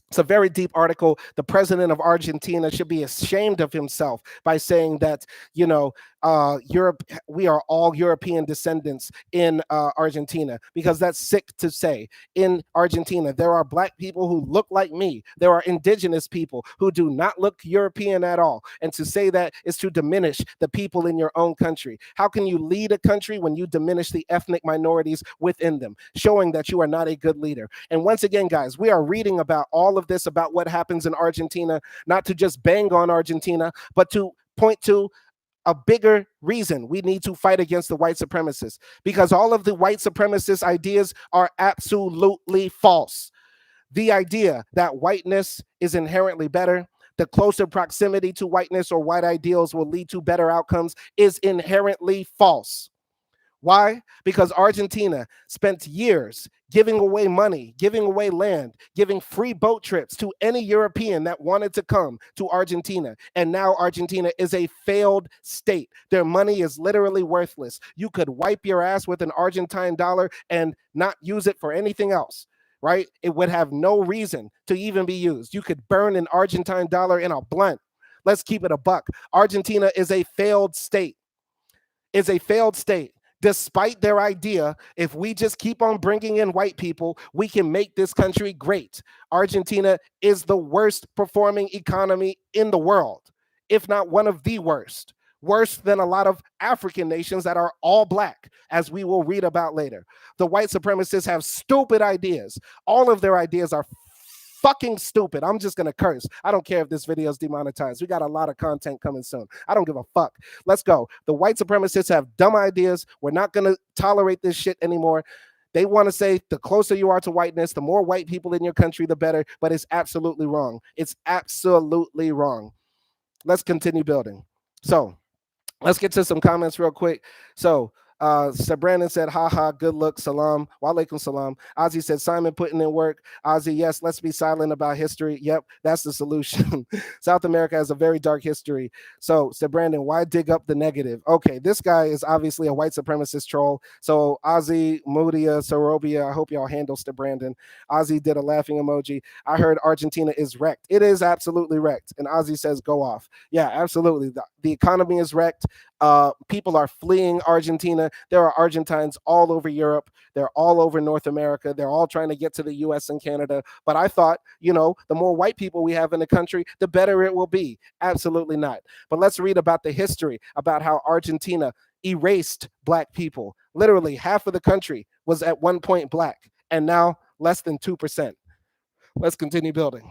it's a very deep article. The president of Argentina should be ashamed of himself by saying that, Europe, we are all European descendants in Argentina, because that's sick to say. In Argentina, there are black people who look like me. There are indigenous people who do not look European at all. And to say that is to diminish the people in your own country. How can you lead a country when you diminish the ethnic minorities within them, showing that you are not a good leader? And once again, guys, we are reading about all of this, about what happens in Argentina, not to just bang on Argentina, but to point to a bigger reason we need to fight against the white supremacists, because all of the white supremacist ideas are absolutely false. The idea that whiteness is inherently better, the closer proximity to whiteness or white ideals will lead to better outcomes is inherently false. Why? Because Argentina spent years giving away money, giving away land, giving free boat trips to any European that wanted to come to Argentina. And now Argentina is a failed state. Their money is literally worthless. You could wipe your ass with an Argentine dollar and not use it for anything else. Right? It would have no reason to even be used. You could burn an Argentine dollar in a blunt. Let's keep it a buck. Argentina is a failed state. Is a failed state. Despite their idea, if we just keep on bringing in white people, we can make this country great. Argentina is the worst performing economy in the world, if not one of the worst. Worse than a lot of African nations that are all black, as we will read about later. The white supremacists have stupid ideas. All of their ideas are fucking stupid. I'm just gonna curse. I don't care if this video is demonetized. We got a lot of content coming soon. I don't give a fuck. Let's go. The white supremacists have dumb ideas. We're not gonna tolerate this shit anymore. They want to say the closer you are to whiteness, the more white people in your country, the better. But it's absolutely wrong. It's absolutely wrong. Let's continue building. So let's get to some comments real quick. So Sir Brandon said, haha, good look, salam. Wa alaikum salam. Ozzy said, Simon putting in work. Ozzy, yes, let's be silent about history. Yep, that's the solution. South America has a very dark history. So, Sir Brandon, why dig up the negative? Okay, this guy is obviously a white supremacist troll. So, Ozzy, Moodia, Sorobia, I hope y'all handle Sir Brandon. Ozzy did a laughing emoji. I heard Argentina is wrecked. It is absolutely wrecked. And Ozzy says, go off. Yeah, absolutely. The economy is wrecked. People are fleeing Argentina. There are Argentines all over Europe. They're all over North America. They're all trying to get to the US and Canada. But I thought, the more white people we have in the country, the better it will be. Absolutely not. But let's read about the history about how Argentina erased black people. Literally, half of the country was at one point black, and now less than 2%. Let's continue building.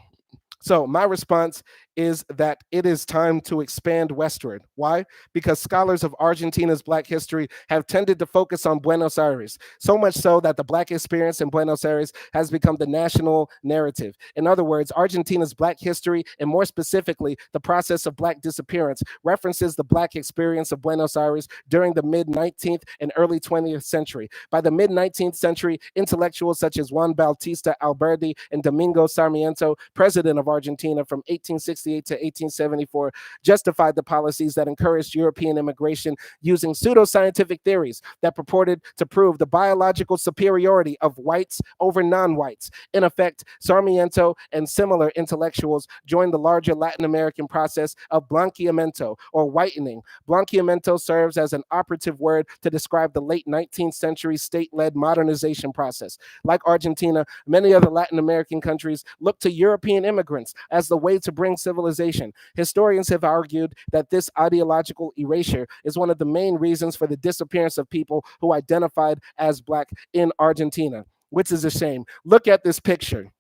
So my response is that it is time to expand westward. Why? Because scholars of Argentina's black history have tended to focus on Buenos Aires, so much so that the black experience in Buenos Aires has become the national narrative. In other words, Argentina's black history, and more specifically, the process of black disappearance, references the black experience of Buenos Aires during the mid-19th and early 20th century. By the mid-19th century, intellectuals such as Juan Bautista Alberdi and Domingo Sarmiento, president of Argentina from 1868 to 1874, justified the policies that encouraged European immigration using pseudoscientific theories that purported to prove the biological superiority of whites over non-whites. In effect, Sarmiento and similar intellectuals joined the larger Latin American process of Blanqueamiento, or whitening. Blanqueamiento serves as an operative word to describe the late 19th century state-led modernization process. Like Argentina, many other Latin American countries look to European immigrants as the way to bring civilization. Historians have argued that this ideological erasure is one of the main reasons for the disappearance of people who identified as black in Argentina, which is a shame. Look at this picture.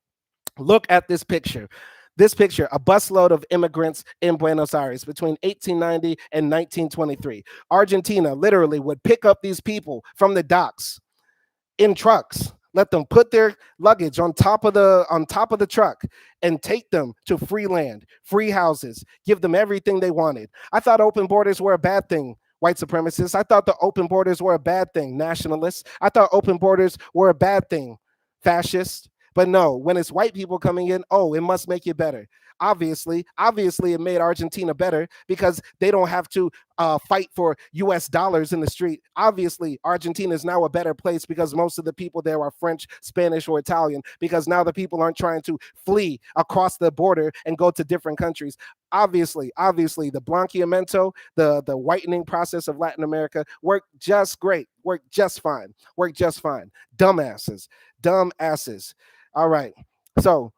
Look at this picture. This picture, a busload of immigrants in Buenos Aires between 1890 and 1923. Argentina literally would pick up these people from the docks in trucks, let them put their luggage on top of the truck and take them to free land, free houses, give them everything they wanted. I thought open borders were a bad thing, white supremacists. I thought the open borders were a bad thing, nationalists. I thought open borders were a bad thing, fascists. But no, when it's white people coming in, oh, it must make it better. Obviously, it made Argentina better because they don't have to fight for US dollars in the street. Obviously, Argentina is now a better place because most of the people there are French, Spanish, or Italian, because now the people aren't trying to flee across the border and go to different countries. Obviously, the Blanqueamiento, the whitening process of Latin America worked just great, worked just fine. Dumbasses. All right. So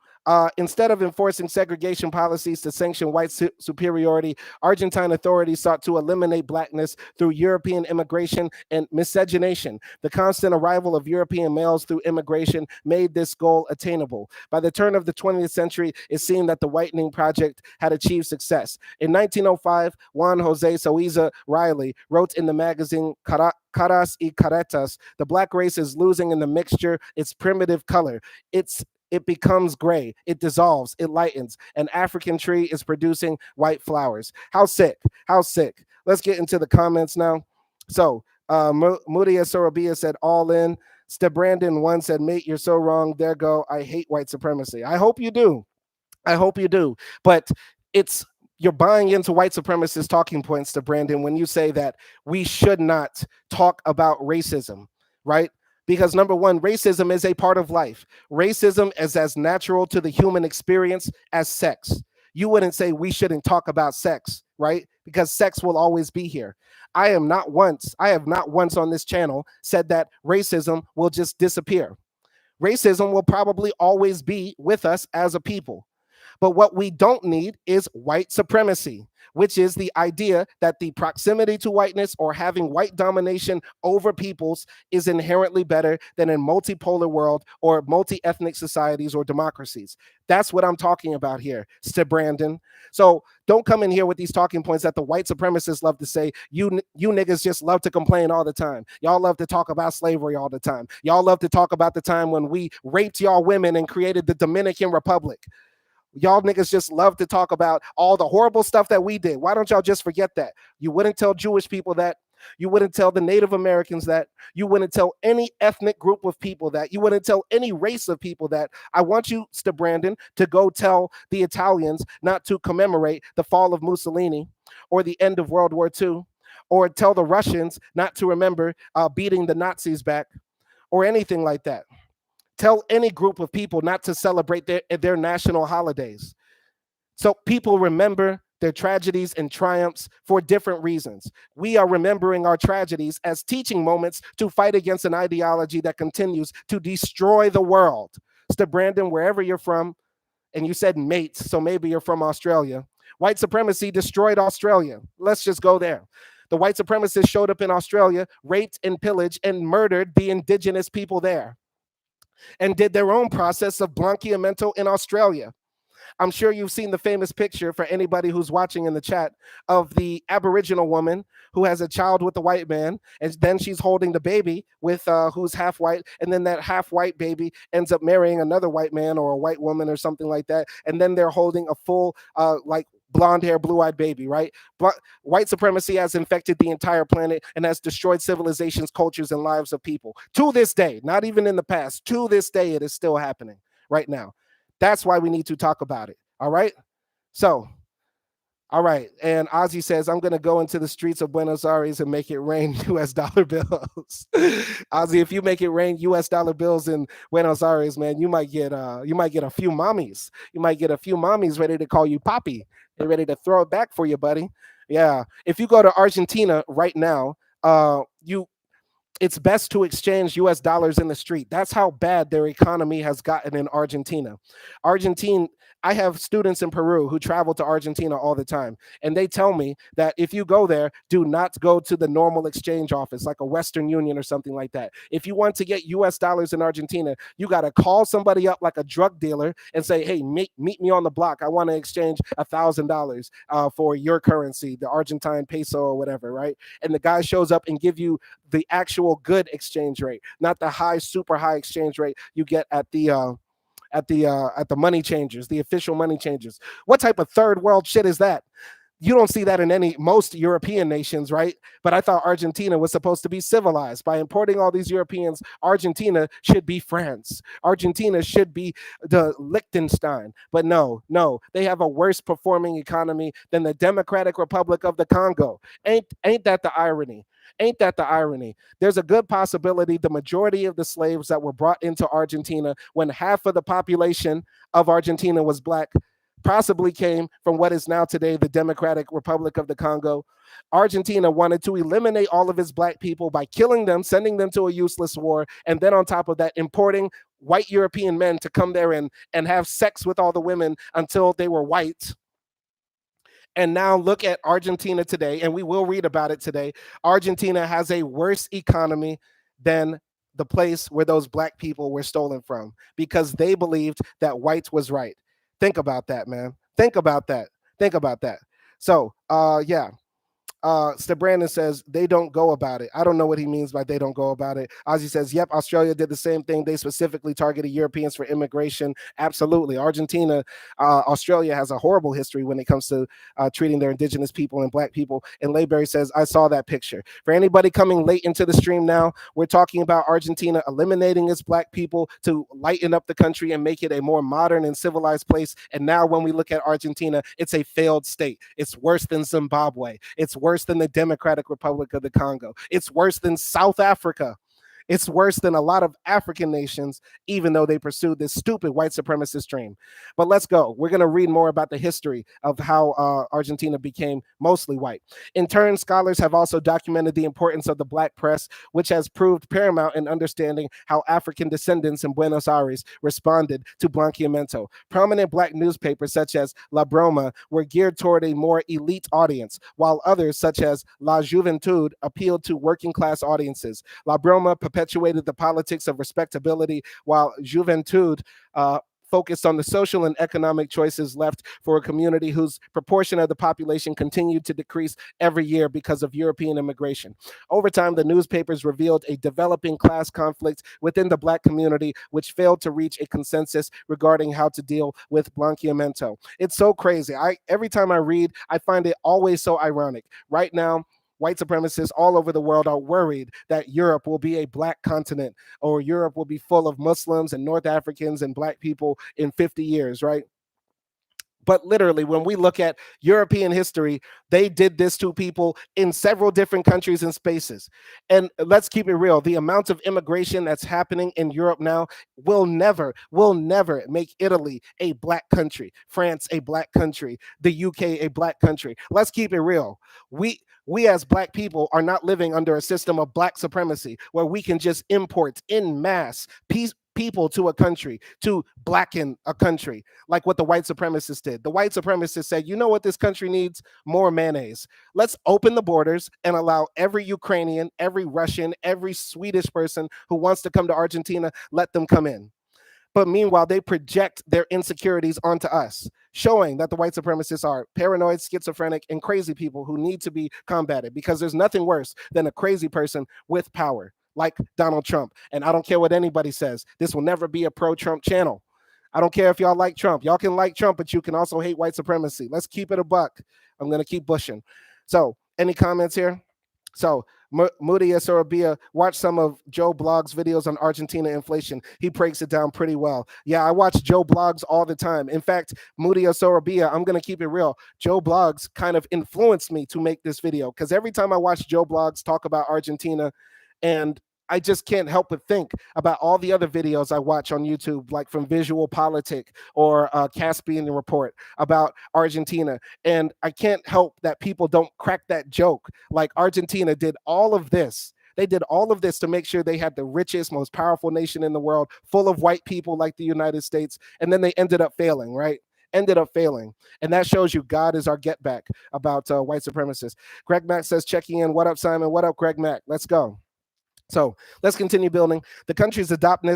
instead of enforcing segregation policies to sanction white superiority, Argentine authorities sought to eliminate blackness through European immigration and miscegenation. The constant arrival of European males through immigration made this goal attainable. By the turn of the 20th century, it seemed that the whitening project had achieved success. In 1905, Juan Jose Soiza Riley wrote in the magazine Caras y Caretas, the black race is losing in the mixture its primitive color. Its it becomes gray, it dissolves, it lightens. An African tree is producing white flowers. How sick? How sick? Let's get into the comments now. So, Mudia Sorobia said, all in. Brandon one said, mate, you're so wrong. There go. I hate white supremacy. I hope you do. I hope you do. But it's you're buying into white supremacist talking points to Brandon when you say that we should not talk about racism, right? Because number one, racism is a part of life. Racism is as natural to the human experience as sex. You wouldn't say we shouldn't talk about sex, right? Because sex will always be here. I have not once on this channel said that racism will just disappear. Racism will probably always be with us as a people. But what we don't need is white supremacy, which is the idea that the proximity to whiteness or having white domination over peoples is inherently better than in multipolar world or multi-ethnic societies or democracies. That's what I'm talking about here, Brandon. So don't come in here with these talking points that the white supremacists love to say. You niggas just love to complain all the time. Y'all love to talk about slavery all the time. Y'all love to talk about the time when we raped y'all women and created the Dominican Republic. Y'all niggas just love to talk about all the horrible stuff that we did. Why don't y'all just forget that? You wouldn't tell Jewish people that. You wouldn't tell the Native Americans that. You wouldn't tell any ethnic group of people that. You wouldn't tell any race of people that. I want you, Brandon, to go tell the Italians not to commemorate the fall of Mussolini or the end of World War II, or tell the Russians not to remember beating the Nazis back, or anything like that. Tell any group of people not to celebrate their national holidays. So people remember their tragedies and triumphs for different reasons. We are remembering our tragedies as teaching moments to fight against an ideology that continues to destroy the world. Brandon, wherever you're from, and you said mates, so maybe you're from Australia. White supremacy destroyed Australia. Let's just go there. The white supremacists showed up in Australia, raped and pillaged and murdered the indigenous people there, and did their own process of Blanqueamiento in Australia. I'm sure you've seen the famous picture, for anybody who's watching in the chat, of the Aboriginal woman who has a child with the white man, and then she's holding the baby with who's half white, and then that half white baby ends up marrying another white man or a white woman or something like that, and then they're holding a full like blonde hair, blue eyed baby, right? But white supremacy has infected the entire planet and has destroyed civilizations, cultures, and lives of people. To this day, not even in the past, to this day, it is still happening right now. That's why we need to talk about it. All right. So, all right. And Ozzy says, I'm going to go into the streets of Buenos Aires and make it rain US dollar bills. Ozzy, if you make it rain US dollar bills in Buenos Aires, man, you might get a few mommies. You might get a few mommies ready to call you Poppy. They're ready to throw it back for you, buddy. Yeah. If you go to Argentina right now, you it's best to exchange US dollars in the street. That's how bad their economy has gotten in Argentina. Argentina, I have students in Peru who travel to Argentina all the time, and they tell me that if you go there, do not go to the normal exchange office like a Western Union or something like that. If you want to get US dollars in Argentina, you got to call somebody up like a drug dealer and say, hey, meet me on the block. I want to exchange $1,000 for your currency, the Argentine peso or whatever, right? And the guy shows up and give you the actual good exchange rate, not the high, super high exchange rate you get at the money changers, the official money changers. What type of third world shit is that? You don't see that in most European nations, right? But I thought Argentina was supposed to be civilized. By importing all these Europeans, Argentina should be France. Argentina should be the Liechtenstein. But no, they have a worse performing economy than the Democratic Republic of the Congo. Ain't that the irony? Ain't that the irony? There's a good possibility the majority of the slaves that were brought into Argentina, when half of the population of Argentina was black, possibly came from what is now today the Democratic Republic of the Congo. Argentina wanted to eliminate all of its black people by killing them, sending them to a useless war, and then on top of that, importing white European men to come there and have sex with all the women until they were white. And now look at Argentina today, and we will read about it today. Argentina has a worse economy than the place where those black people were stolen from, because they believed that white was right. Think about that, man. Think about that. Think about that. So, yeah. Brandon says they don't go about it. I don't know what he means by they don't go about it. Ozzy says, yep, Australia did the same thing. They specifically targeted Europeans for immigration. Absolutely. Argentina, Australia has a horrible history when it comes to treating their indigenous people and black people. And Layberry says, I saw that picture. For anybody coming late into the stream now, we're talking about Argentina eliminating its black people to lighten up the country and make it a more modern and civilized place. And now when we look at Argentina, it's a failed state. It's worse than Zimbabwe. It's worse than the Democratic Republic of the Congo. It's worse than South Africa. It's worse than a lot of African nations, even though they pursued this stupid white supremacist dream. But let's go. We're going to read more about the history of how Argentina became mostly white. In turn, scholars have also documented the importance of the black press, which has proved paramount in understanding how African descendants in Buenos Aires responded to Blanqueamiento. Prominent black newspapers such as La Broma were geared toward a more elite audience, while others such as La Juventud appealed to working class audiences. La Broma perpetuated the politics of respectability, while Juventud focused on the social and economic choices left for a community whose proportion of the population continued to decrease every year because of European immigration. Over time, the newspapers revealed a developing class conflict within the black community, which failed to reach a consensus regarding how to deal with Blanqueamiento. It's so crazy. Every time I read, I find it always so ironic. Right now, white supremacists all over the world are worried that Europe will be a black continent, or Europe will be full of Muslims and North Africans and black people in 50 years, right? But literally, when we look at European history, they did this to people in several different countries and spaces. And let's keep it real, the amount of immigration that's happening in Europe now will never make Italy a black country, France a black country, the UK a black country. Let's keep it real. We as black people are not living under a system of black supremacy where we can just import in mass people to a country to blacken a country like what the white supremacists did. The white supremacists said, you know what this country needs? More mayonnaise. Let's open the borders and allow every Ukrainian, every Russian, every Swedish person who wants to come to Argentina, let them come in. But meanwhile, they project their insecurities onto us, showing that the white supremacists are paranoid, schizophrenic, and crazy people who need to be combated, because there's nothing worse than a crazy person with power like Donald Trump. And I don't care what anybody says, this will never be a pro-Trump channel. I don't care if y'all like Trump. Y'all can like Trump, but you can also hate white supremacy. Let's keep it a buck. I'm going to keep pushing. So, any comments here? So, Moody Sorabia, watch some of Joe Blogg's videos on Argentina inflation. He breaks it down pretty well. Yeah, I watch Joe Blogs all the time. In fact, Moody Sorabia, I'm going to keep it real. Joe Blogs kind of influenced me to make this video, because every time I watch Joe Blogs talk about Argentina, and I just can't help but think about all the other videos I watch on YouTube, like from Visual Politic or Caspian Report about Argentina. And I can't help that people don't crack that joke. Like, Argentina did all of this. They did all of this to make sure they had the richest, most powerful nation in the world, full of white people like the United States. And then they ended up failing, right? Ended up failing. And that shows you God is our get back about white supremacists. Greg Mack says, checking in. What up, Simon? What up, Greg Mack? Let's go. So let's continue building. The country's adoption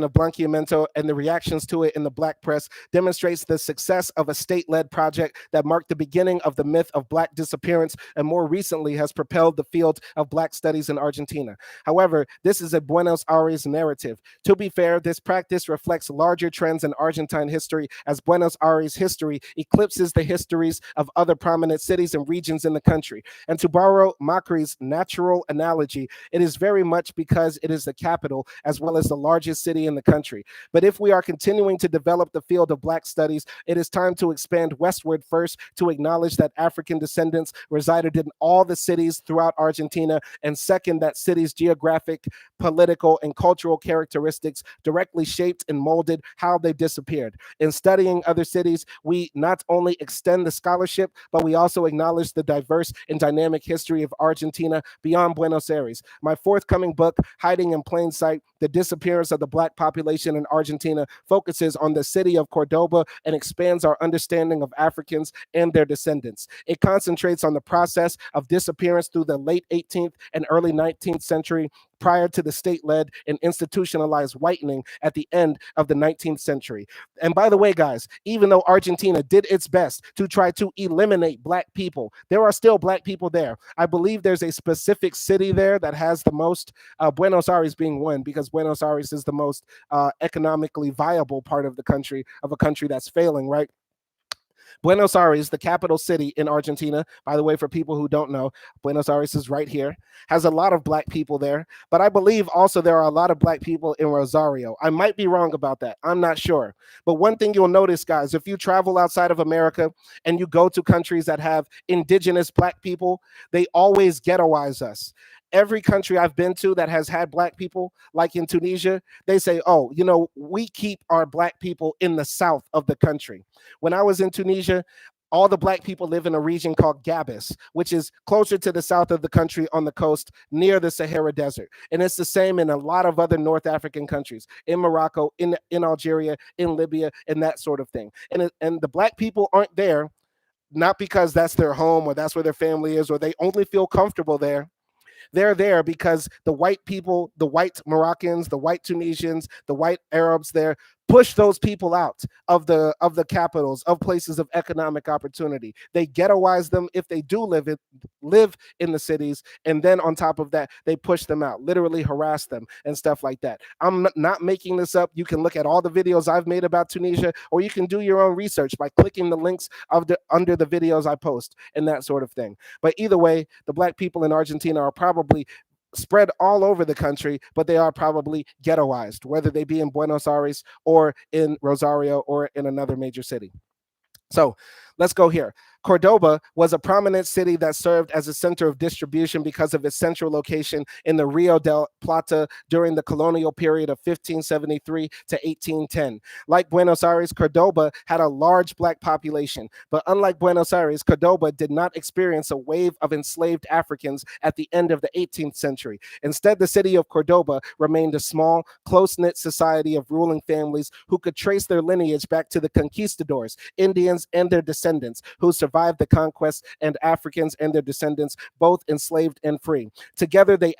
of Blanqueamiento and the reactions to it in the black press demonstrates the success of a state-led project that marked the beginning of the myth of black disappearance, and more recently has propelled the field of black studies in Argentina. However, this is a Buenos Aires narrative. To be fair, this practice reflects larger trends in Argentine history, as Buenos Aires history eclipses the histories of other prominent cities and regions in the country. And to borrow Macri's natural analogy, it is very much because it is the capital as well as the largest city in the country. But if we are continuing to develop the field of black studies, it is time to expand westward first, to acknowledge that African descendants resided in all the cities throughout Argentina, and second, that cities' geographic, political, and cultural characteristics directly shaped and molded how they disappeared. In studying other cities, we not only extend the scholarship, but we also acknowledge the diverse and dynamic history of Argentina beyond Buenos Aires. My forthcoming book, Hiding in Plain Sight, The Disappearance of the Black Population in Argentina, focuses on the city of Cordoba and expands our understanding of Africans and their descendants. It concentrates on the process of disappearance through the late 18th and early 19th century, prior to the state-led and institutionalized whitening at the end of the 19th century. And by the way, guys, even though Argentina did its best to try to eliminate black people, there are still black people there. I believe there's a specific city there that has the most, Buenos Aires being one, because Buenos Aires is the most economically viable part of the country, of a country that's failing, right? Buenos Aires, the capital city in Argentina, by the way, for people who don't know, Buenos Aires is right here, has a lot of black people there. But I believe also there are a lot of black people in Rosario. I might be wrong about that. I'm not sure. But one thing you'll notice, guys, if you travel outside of America and you go to countries that have indigenous black people, they always ghettoize us. Every country I've been to that has had black people, like in Tunisia, they say, oh, we keep our black people in the south of the country. When I was in Tunisia, all the black people live in a region called Gabas, which is closer to the south of the country on the coast near the Sahara Desert. And it's the same in a lot of other North African countries, in Morocco, in Algeria, in Libya, and that sort of thing. And the black people aren't there, not because that's their home or that's where their family is, or they only feel comfortable there. They're there because the white people, the white Moroccans, the white Tunisians, the white Arabs there push those people out of the capitals, of places of economic opportunity. They ghettoize them if they do live in the cities, and then on top of that, they push them out, literally harass them and stuff like that. I'm not making this up. You can look at all the videos I've made about Tunisia, or you can do your own research by clicking the links under the videos I post and that sort of thing. But either way, the black people in Argentina are probably spread all over the country, but they are probably ghettoized, whether they be in Buenos Aires or in Rosario or in another major city. So let's go here. Cordoba was a prominent city that served as a center of distribution because of its central location in the Rio del Plata during the colonial period of 1573 to 1810. Like Buenos Aires, Cordoba had a large black population, but unlike Buenos Aires, Cordoba did not experience a wave of enslaved Africans at the end of the 18th century. Instead, the city of Cordoba remained a small, close-knit society of ruling families who could trace their lineage back to the conquistadors, Indians and their descendants, who survived the conquest, and Africans and their descendants, both enslaved and free. Together, they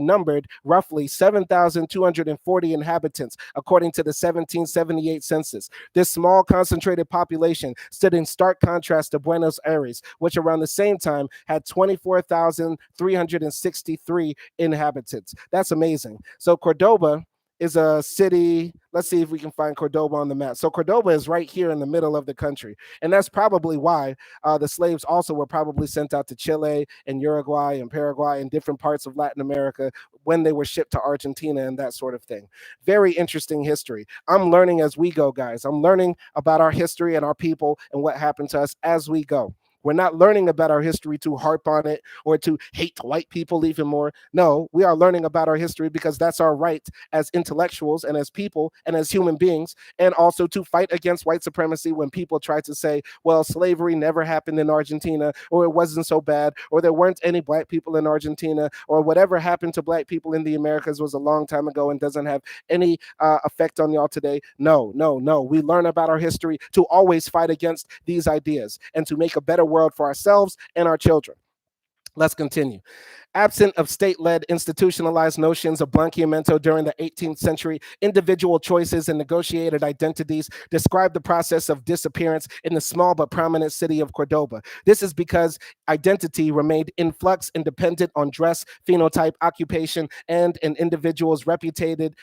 numbered roughly 7,240 inhabitants, according to the 1778 census. This small, concentrated population stood in stark contrast to Buenos Aires, which around the same time had 24,363 inhabitants. That's amazing. So Cordoba is a city. Let's see if we can find Cordoba on the map. So Cordoba is right here in the middle of the country, and that's probably why the slaves also were probably sent out to Chile and Uruguay and Paraguay and different parts of Latin America when they were shipped to Argentina and that sort of thing. Very interesting history. I'm learning as we go, guys. I'm learning about our history and our people and what happened to us as we go. We're not learning about our history to harp on it or to hate white people even more. No, we are learning about our history because that's our right as intellectuals and as people and as human beings, and also to fight against white supremacy when people try to say, well, slavery never happened in Argentina, or it wasn't so bad, or there weren't any black people in Argentina, or whatever happened to black people in the Americas was a long time ago and doesn't have any effect on y'all today. No, no, no. We learn about our history to always fight against these ideas and to make a better world for ourselves and our children. Let's continue. Absent of state-led institutionalized notions of Blanqueamiento during the 18th century, individual choices and negotiated identities describe the process of disappearance in the small but prominent city of Cordoba. This is because identity remained in flux and dependent on dress, phenotype, occupation, and an individual's reputed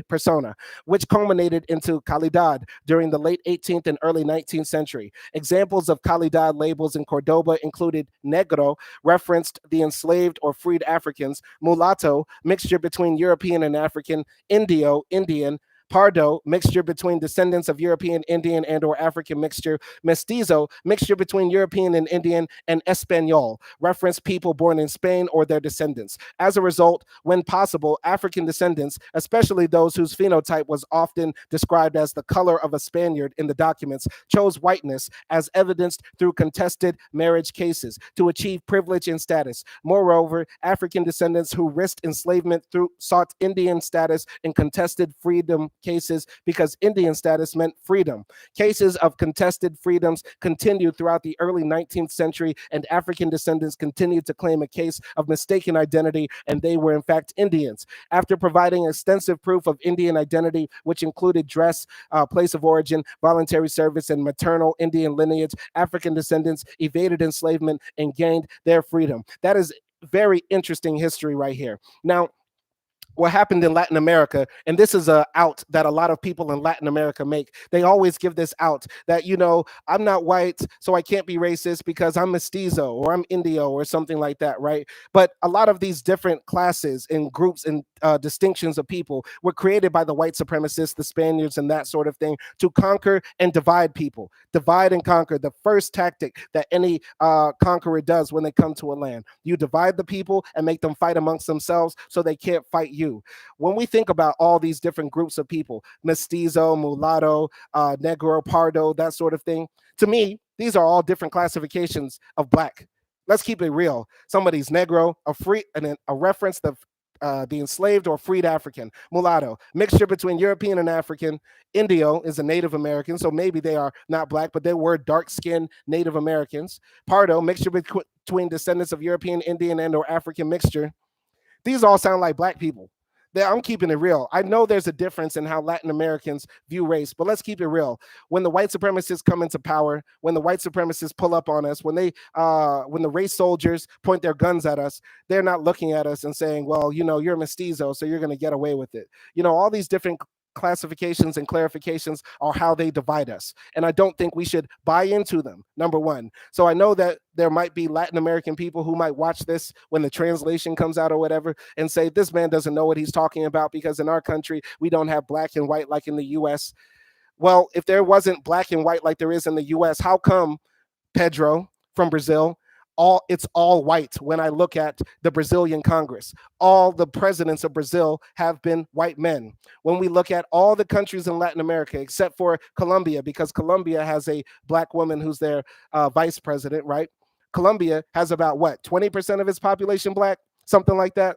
persona, which culminated into calidad during the late 18th and early 19th century. Examples of calidad labels in Cordoba included negro, referenced the enslaved or freed Africans; mulatto, mixture between European and African; Indio, Indian; Pardo, mixture between descendants of European, Indian, and or African mixture; Mestizo, mixture between European and Indian; and Espanol, reference people born in Spain or their descendants. As a result, when possible, African descendants, especially those whose phenotype was often described as the color of a Spaniard in the documents, chose whiteness, as evidenced through contested marriage cases, to achieve privilege and status. Moreover, African descendants who risked enslavement sought Indian status in contested freedom cases because Indian status meant freedom. Cases of contested freedoms continued throughout the early 19th century, and African descendants continued to claim a case of mistaken identity, and they were in fact Indians. After providing extensive proof of Indian identity, which included dress, place of origin, voluntary service, and maternal Indian lineage, African descendants evaded enslavement and gained their freedom. That is very interesting history right here. Now, what happened in Latin America, and this is a out that a lot of people in Latin America make. They always give this out that, I'm not white, so I can't be racist because I'm mestizo or I'm Indio or something like that, right? But a lot of these different classes and groups and distinctions of people were created by the white supremacists, the Spaniards, and that sort of thing to conquer and divide people. Divide and conquer, the first tactic that any conqueror does when they come to a land. You divide the people and make them fight amongst themselves so they can't fight you. When we think about all these different groups of people, mestizo, mulatto, negro, pardo, that sort of thing, to me, these are all different classifications of black. Let's keep it real. Somebody's negro, a reference to the enslaved or freed African. Mulatto, mixture between European and African. Indio is a Native American, so maybe they are not black, but they were dark-skinned Native Americans. Pardo, mixture between descendants of European, Indian, and or African mixture. These all sound like black people. I'm keeping it real. I know there's a difference in how Latin Americans view race, but let's keep it real. When the white supremacists come into power, when the white supremacists pull up on us, when the race soldiers point their guns at us, they're not looking at us and saying, well, you're mestizo, so you're going to get away with it. All these different classifications and clarifications are how they divide us. And I don't think we should buy into them, number one. So I know that there might be Latin American people who might watch this when the translation comes out or whatever and say, this man doesn't know what he's talking about because in our country, we don't have black and white like in the US. Well, if there wasn't black and white like there is in the US, how come Pedro from Brazil, it's all white when I look at the Brazilian Congress? All the presidents of Brazil have been white men. When we look at all the countries in Latin America, except for Colombia, because Colombia has a black woman who's their vice president, right? Colombia has about 20% of its population black, something like that.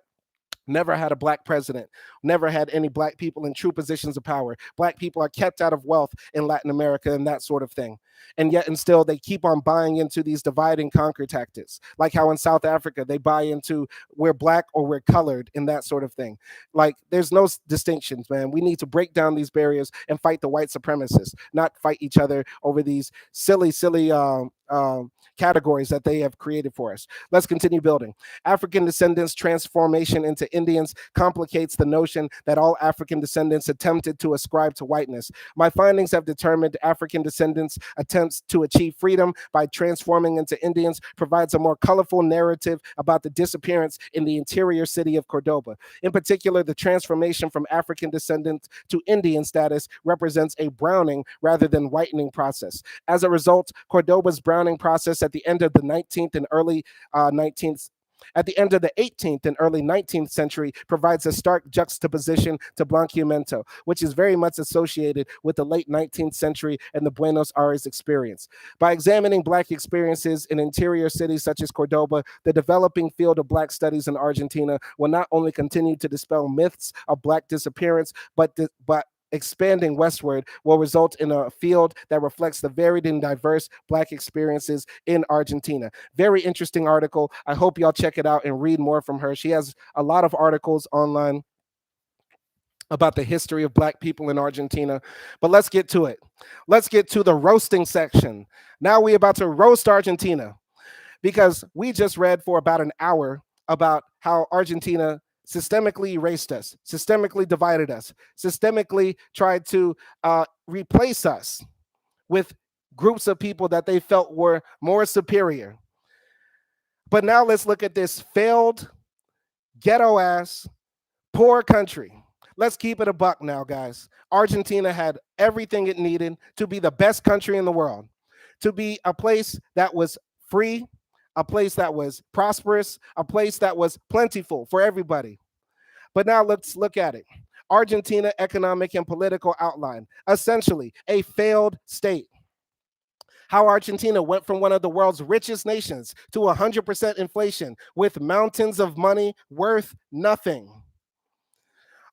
Never had a black president, never had any black people in true positions of power. Black people are kept out of wealth in Latin America and that sort of thing. And yet, and still, they keep on buying into these divide and conquer tactics, like how in South Africa, they buy into we're black or we're colored and that sort of thing. Like, there's no distinctions, man. We need to break down these barriers and fight the white supremacists, not fight each other over these silly categories that they have created for us. Let's continue building. African descendants' transformation into Indians complicates the notion that all African descendants attempted to ascribe to whiteness. My findings have determined African descendants' attempts to achieve freedom by transforming into Indians provides a more colorful narrative about the disappearance in the interior city of Cordoba. In particular, the transformation from African descendants to Indian status represents a browning rather than whitening process. As a result, Cordoba's browning process at the end of the 19th and early 19th at the end of the 18th and early 19th century provides a stark juxtaposition to Blanqueamiento, which is very much associated with the late 19th century and the Buenos Aires experience. By examining Black experiences in interior cities such as Cordoba, the developing field of Black studies in Argentina will not only continue to dispel myths of Black disappearance, but expanding westward will result in a field that reflects the varied and diverse Black experiences in Argentina. Very interesting article. I hope y'all check it out and read more from her. She has a lot of articles online about the history of Black people in Argentina. But let's get to it. Let's get to the roasting section. Now we're about to roast Argentina because we just read for about an hour about how Argentina systemically erased us, systemically divided us, systemically tried to replace us with groups of people that they felt were more superior. But now let's look at this failed, ghetto-ass, poor country. Let's keep it a buck now, guys. Argentina had everything it needed to be the best country in the world, to be a place that was free, a place that was prosperous, a place that was plentiful for everybody. But now let's look at it. Argentina economic and political outline, essentially a failed state. How Argentina went from one of the world's richest nations to 100% inflation with mountains of money worth nothing.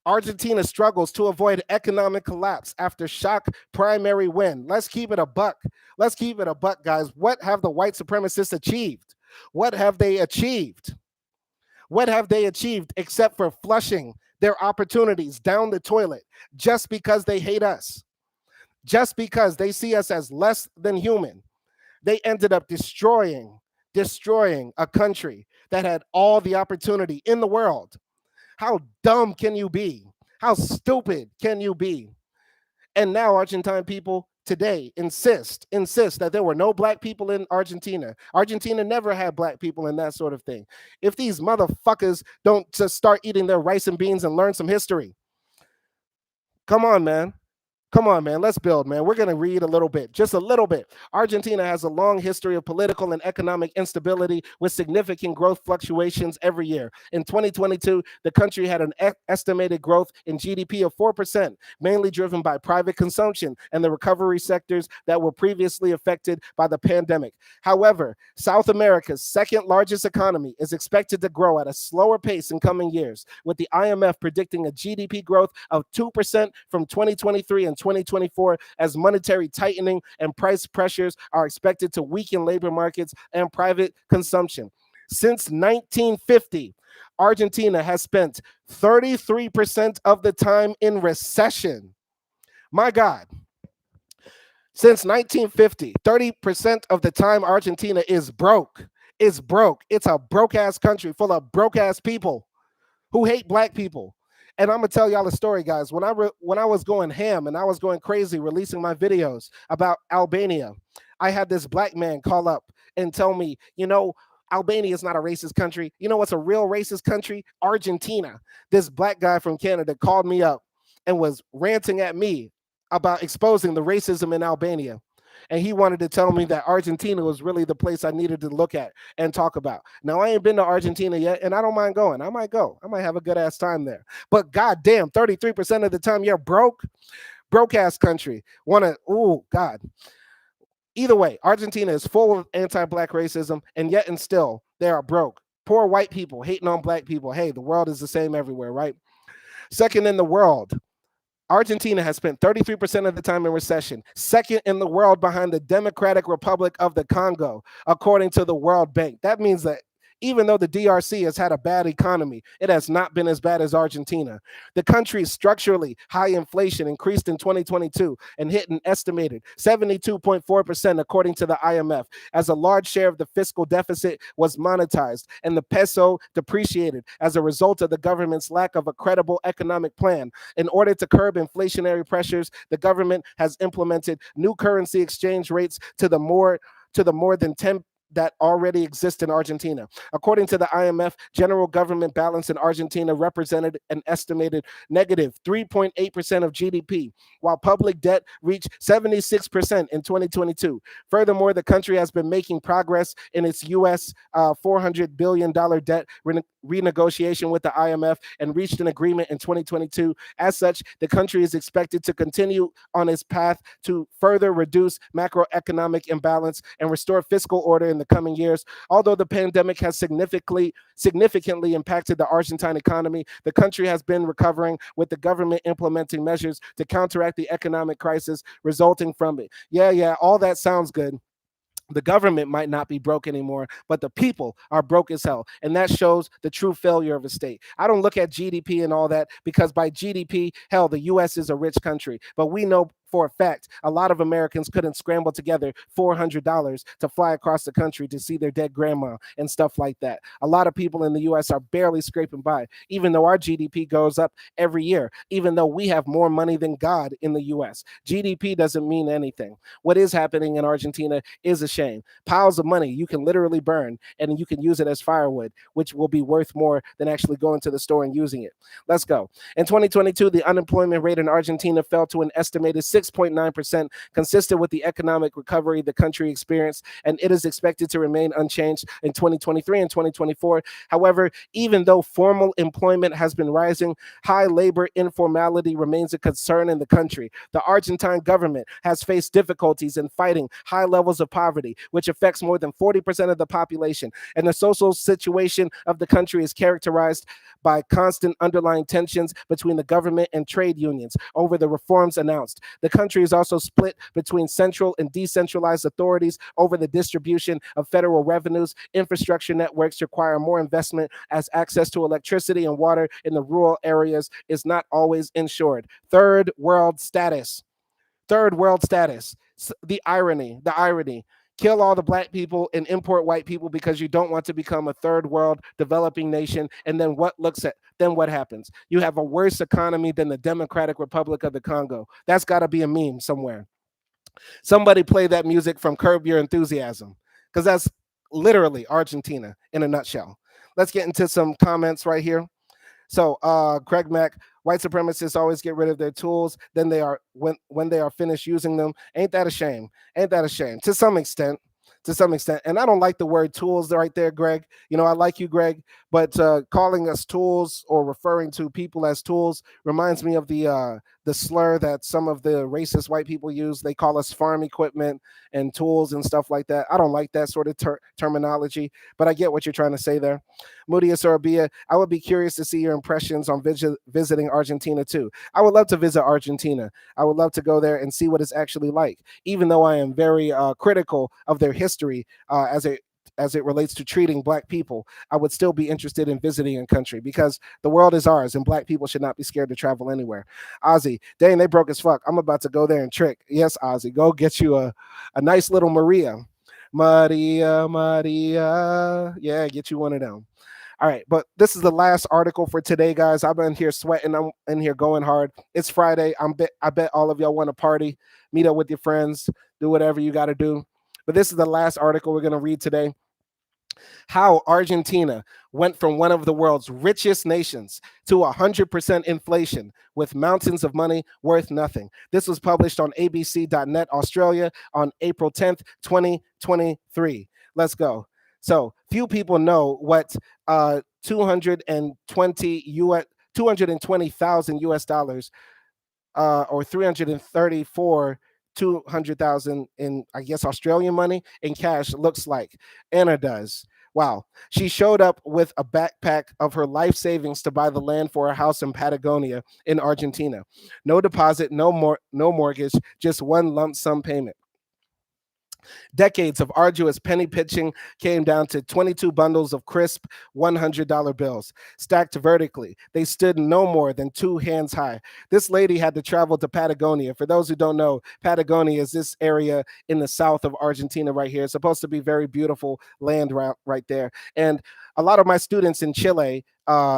Argentina struggles to avoid economic collapse after shock primary win. Let's keep it a buck. Let's keep it a buck, guys. What have the white supremacists achieved? What have they achieved? What have they achieved except for flushing their opportunities down the toilet just because they hate us? Just because they see us as less than human, they ended up destroying a country that had all the opportunity in the world. How dumb can you be? How stupid can you be? And now Argentine people today insist that there were no black people in Argentina. Argentina never had black people in that sort of thing. If these motherfuckers don't just start eating their rice and beans and learn some history, come on, man. Come on, man. Let's build, man. We're going to read a little bit, just a little bit. Argentina has a long history of political and economic instability with significant growth fluctuations every year. In 2022, the country had an estimated growth in GDP of 4%, mainly driven by private consumption and the recovery sectors that were previously affected by the pandemic. However, South America's second largest economy is expected to grow at a slower pace in coming years, with the IMF predicting a GDP growth of 2% from 2023 and 2024 as monetary tightening and price pressures are expected to weaken labor markets and private consumption. Since 1950, Argentina has spent 33% of the time in recession. My God. Since 1950, 30% of the time Argentina is broke. It's broke. It's a broke ass country full of broke ass people who hate black people. And I'm gonna tell y'all a story, guys. When I was going ham and I was going crazy releasing my videos about Albania, I had this black man call up and tell me, Albania is not a racist country. You know what's a real racist country? Argentina. This black guy from Canada called me up and was ranting at me about exposing the racism in Albania. And he wanted to tell me that Argentina was really the place I needed to look at and talk about. Now, I ain't been to Argentina yet, and I don't mind going. I might go. I might have a good ass time there. But goddamn, 33% of the time you're broke ass country. God. Either way, Argentina is full of anti-black racism, and yet and still, they are broke. Poor white people hating on black people. Hey, the world is the same everywhere, right? Second in the world, Argentina has spent 33% of the time in recession, second in the world behind the Democratic Republic of the Congo, according to the World Bank. That means that even though the DRC has had a bad economy, it has not been as bad as Argentina. The country's structurally high inflation increased in 2022 and hit an estimated 72.4%, according to the IMF, as a large share of the fiscal deficit was monetized and the peso depreciated as a result of the government's lack of a credible economic plan. In order to curb inflationary pressures, the government has implemented new currency exchange rates to the more than 10 that already exist in Argentina. According to the IMF, general government balance in Argentina represented an estimated negative 3.8% of GDP, while public debt reached 76% in 2022. Furthermore, the country has been making progress in its U.S. $400 billion debt renegotiation with the IMF and reached an agreement in 2022. As such, the country is expected to continue on its path to further reduce macroeconomic imbalance and restore fiscal order in the coming years. Although the pandemic has significantly impacted the Argentine economy, the country has been recovering, with the government implementing measures to counteract the economic crisis resulting from it. Yeah, all that sounds good. The government might not be broke anymore, but the people are broke as hell. And that shows the true failure of a state. I don't look at GDP and all that, because by GDP, hell, the US is a rich country. But we know for a fact a lot of Americans couldn't scramble together $400 to fly across the country to see their dead grandma and stuff like that. A lot of people in the US are barely scraping by, even though our GDP goes up every year, even though we have more money than God in the US. GDP doesn't mean anything. What is happening in Argentina is a shame. Piles of money you can literally burn, and you can use it as firewood, which will be worth more than actually going to the store and using it. Let's go. In 2022, the unemployment rate in Argentina fell to an estimated 6.9%, consistent with the economic recovery the country experienced, and it is expected to remain unchanged in 2023 and 2024. However, even though formal employment has been rising, high labor informality remains a concern in the country. The Argentine government has faced difficulties in fighting high levels of poverty, which affects more than 40% of the population, and the social situation of the country is characterized by constant underlying tensions between the government and trade unions over the reforms announced. The country is also split between central and decentralized authorities over the distribution of federal revenues. Infrastructure networks require more investment as access to electricity and water in the rural areas is not always ensured. Third world status. Third world status. The irony, the irony. Kill all the black people and import white people because you don't want to become a third world developing nation. And then what happens? You have a worse economy than the Democratic Republic of the Congo. That's got to be a meme somewhere. Somebody play that music from Curb Your Enthusiasm, because that's literally Argentina in a nutshell. Let's get into some comments right here. So, Craig Mack, white supremacists always get rid of their tools. Then they are when they are finished using them. Ain't that a shame? Ain't that a shame? To some extent. To some extent. And I don't like the word tools right there, Greg. You know, I like you, Greg, but calling us tools or referring to people as tools reminds me of the slur that some of the racist white people use. They call us farm equipment and tools and stuff like that. I don't like that sort of terminology, but I get what you're trying to say there. Moody Sorabia, I would be curious to see your impressions on visiting Argentina too. I would love to visit Argentina. I would love to go there and see what it's actually like, even though I am very critical of their history as it relates to treating black people. I would still be interested in visiting a country because the world is ours and black people should not be scared to travel anywhere. Ozzy, dang, they broke as fuck. I'm about to go there and trick. Yes, Ozzy, go get you a nice little Maria. Maria, Maria. Yeah, get you one of them. All right, but this is the last article for today, guys. I've been here sweating. I'm in here going hard. It's Friday. I bet all of y'all want to party, meet up with your friends, do whatever you got to do. But this is the last article we're going to read today. How Argentina went from one of the world's richest nations to 100% inflation with mountains of money worth nothing. This was published on abc.net Australia on April 10th, 2023. Let's go. So few people know what 220,000 US dollars or 334 200,000 in, I guess, Australian money in cash looks like. Anna does. Wow. She showed up with a backpack of her life savings to buy the land for a house in Patagonia in Argentina. No deposit, no mortgage, just one lump sum payment. Decades of arduous penny pitching came down to 22 bundles of crisp $100 bills, stacked vertically. They stood no more than 2 hands high. This lady had to travel to Patagonia. For those who don't know, Patagonia is this area in the south of Argentina right here. It's supposed to be very beautiful land right there. And a lot of my students in Chile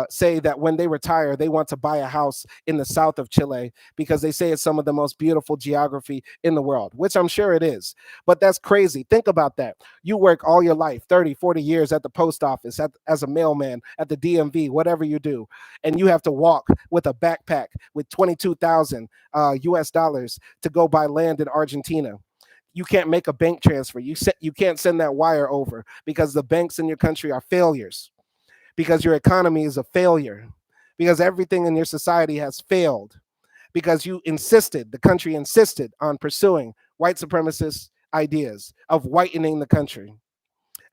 say that when they retire, they want to buy a house in the south of Chile because they say it's some of the most beautiful geography in the world, which I'm sure it is. But that's crazy. Think about that. You work all your life, 30, 40 years at the post office, as a mailman, at the DMV, whatever you do, and you have to walk with a backpack with 22,000 US dollars to go buy land in Argentina. You can't make a bank transfer. You can't send that wire over because the banks in your country are failures, because your economy is a failure, because everything in your society has failed, because the country insisted on pursuing white supremacist ideas of whitening the country.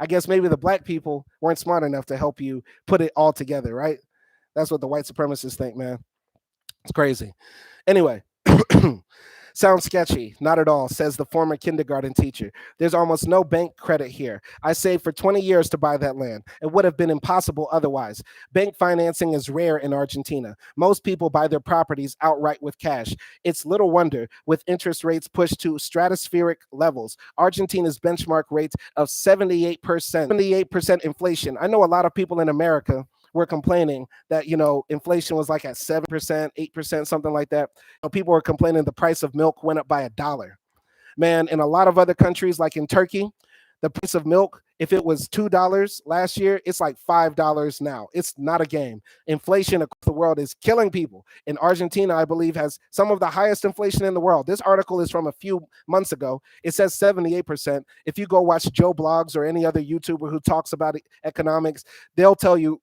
I guess maybe the black people weren't smart enough to help you put it all together, right? That's what the white supremacists think, man. It's crazy. Anyway, sounds sketchy. Not at all, says the former kindergarten teacher. There's almost no bank credit here. I saved for 20 years to buy that land. It would have been impossible otherwise. Bank financing is rare in Argentina. Most people buy their properties outright with cash. It's little wonder, with interest rates pushed to stratospheric levels. Argentina's benchmark rate of 78% inflation. I know a lot of people in America were complaining that, inflation was like at 7%, 8%, something like that. People were complaining the price of milk went up by $1. Man, in a lot of other countries, like in Turkey, The price of milk, if it was $2 last year, it's like $5 now. It's not a game. Inflation across the world is killing people. And Argentina, I believe, has some of the highest inflation in the world. This article is from a few months ago. It says 78%. If you go watch Joe Blogs or any other YouTuber who talks about economics, they'll tell you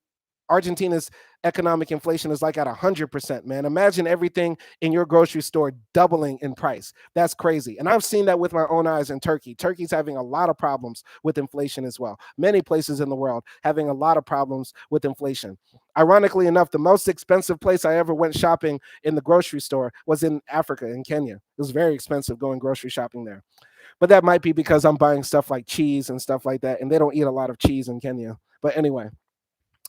Argentina's economic inflation is like at 100%, man. Imagine everything in your grocery store doubling in price. That's crazy. And I've seen that with my own eyes in Turkey. Turkey's having a lot of problems with inflation as well. Many places in the world having a lot of problems with inflation. Ironically enough, the most expensive place I ever went shopping in the grocery store was in Africa, in Kenya. It was very expensive going grocery shopping there. But that might be because I'm buying stuff like cheese and stuff like that, and they don't eat a lot of cheese in Kenya. But anyway,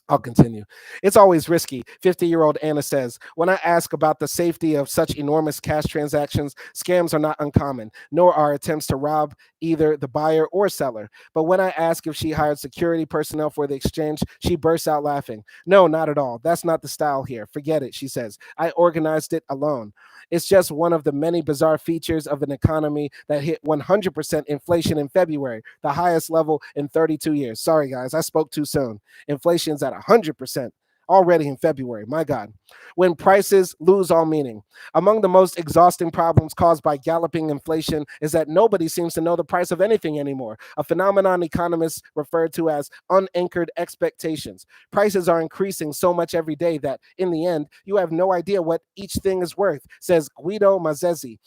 I'll continue. It's always risky. 50-year-old Anna says, when I ask about the safety of such enormous cash transactions, scams are not uncommon, nor are attempts to rob either the buyer or seller. But when I ask if she hired security personnel for the exchange, she bursts out laughing. No, not at all. That's not the style here. Forget it, she says. I organized it alone. It's just one of the many bizarre features of an economy that hit 100% inflation in February, the highest level in 32 years. Sorry, guys, I spoke too soon. Inflation's at 100% already in February. My God. When prices lose all meaning. Among the most exhausting problems caused by galloping inflation is that nobody seems to know the price of anything anymore, a phenomenon economists refer to as unanchored expectations. Prices are increasing so much every day that, in the end, you have no idea what each thing is worth, says Guido Mazzezzi,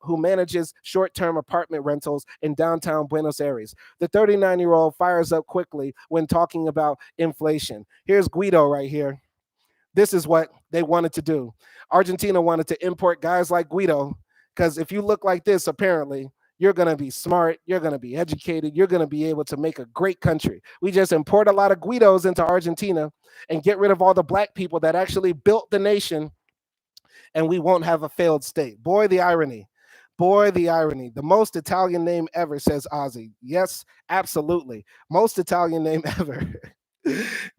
who manages short-term apartment rentals in downtown Buenos Aires. The 39-year-old fires up quickly when talking about inflation. Here's Guido right here. This is what they wanted to do. Argentina wanted to import guys like Guido because if you look like this, apparently, you're going to be smart, you're going to be educated, you're going to be able to make a great country. We just import a lot of Guidos into Argentina and get rid of all the black people that actually built the nation, and we won't have a failed state. Boy, the irony. Boy, the irony. The most Italian name ever, says Ozzy. Yes, absolutely. Most Italian name ever.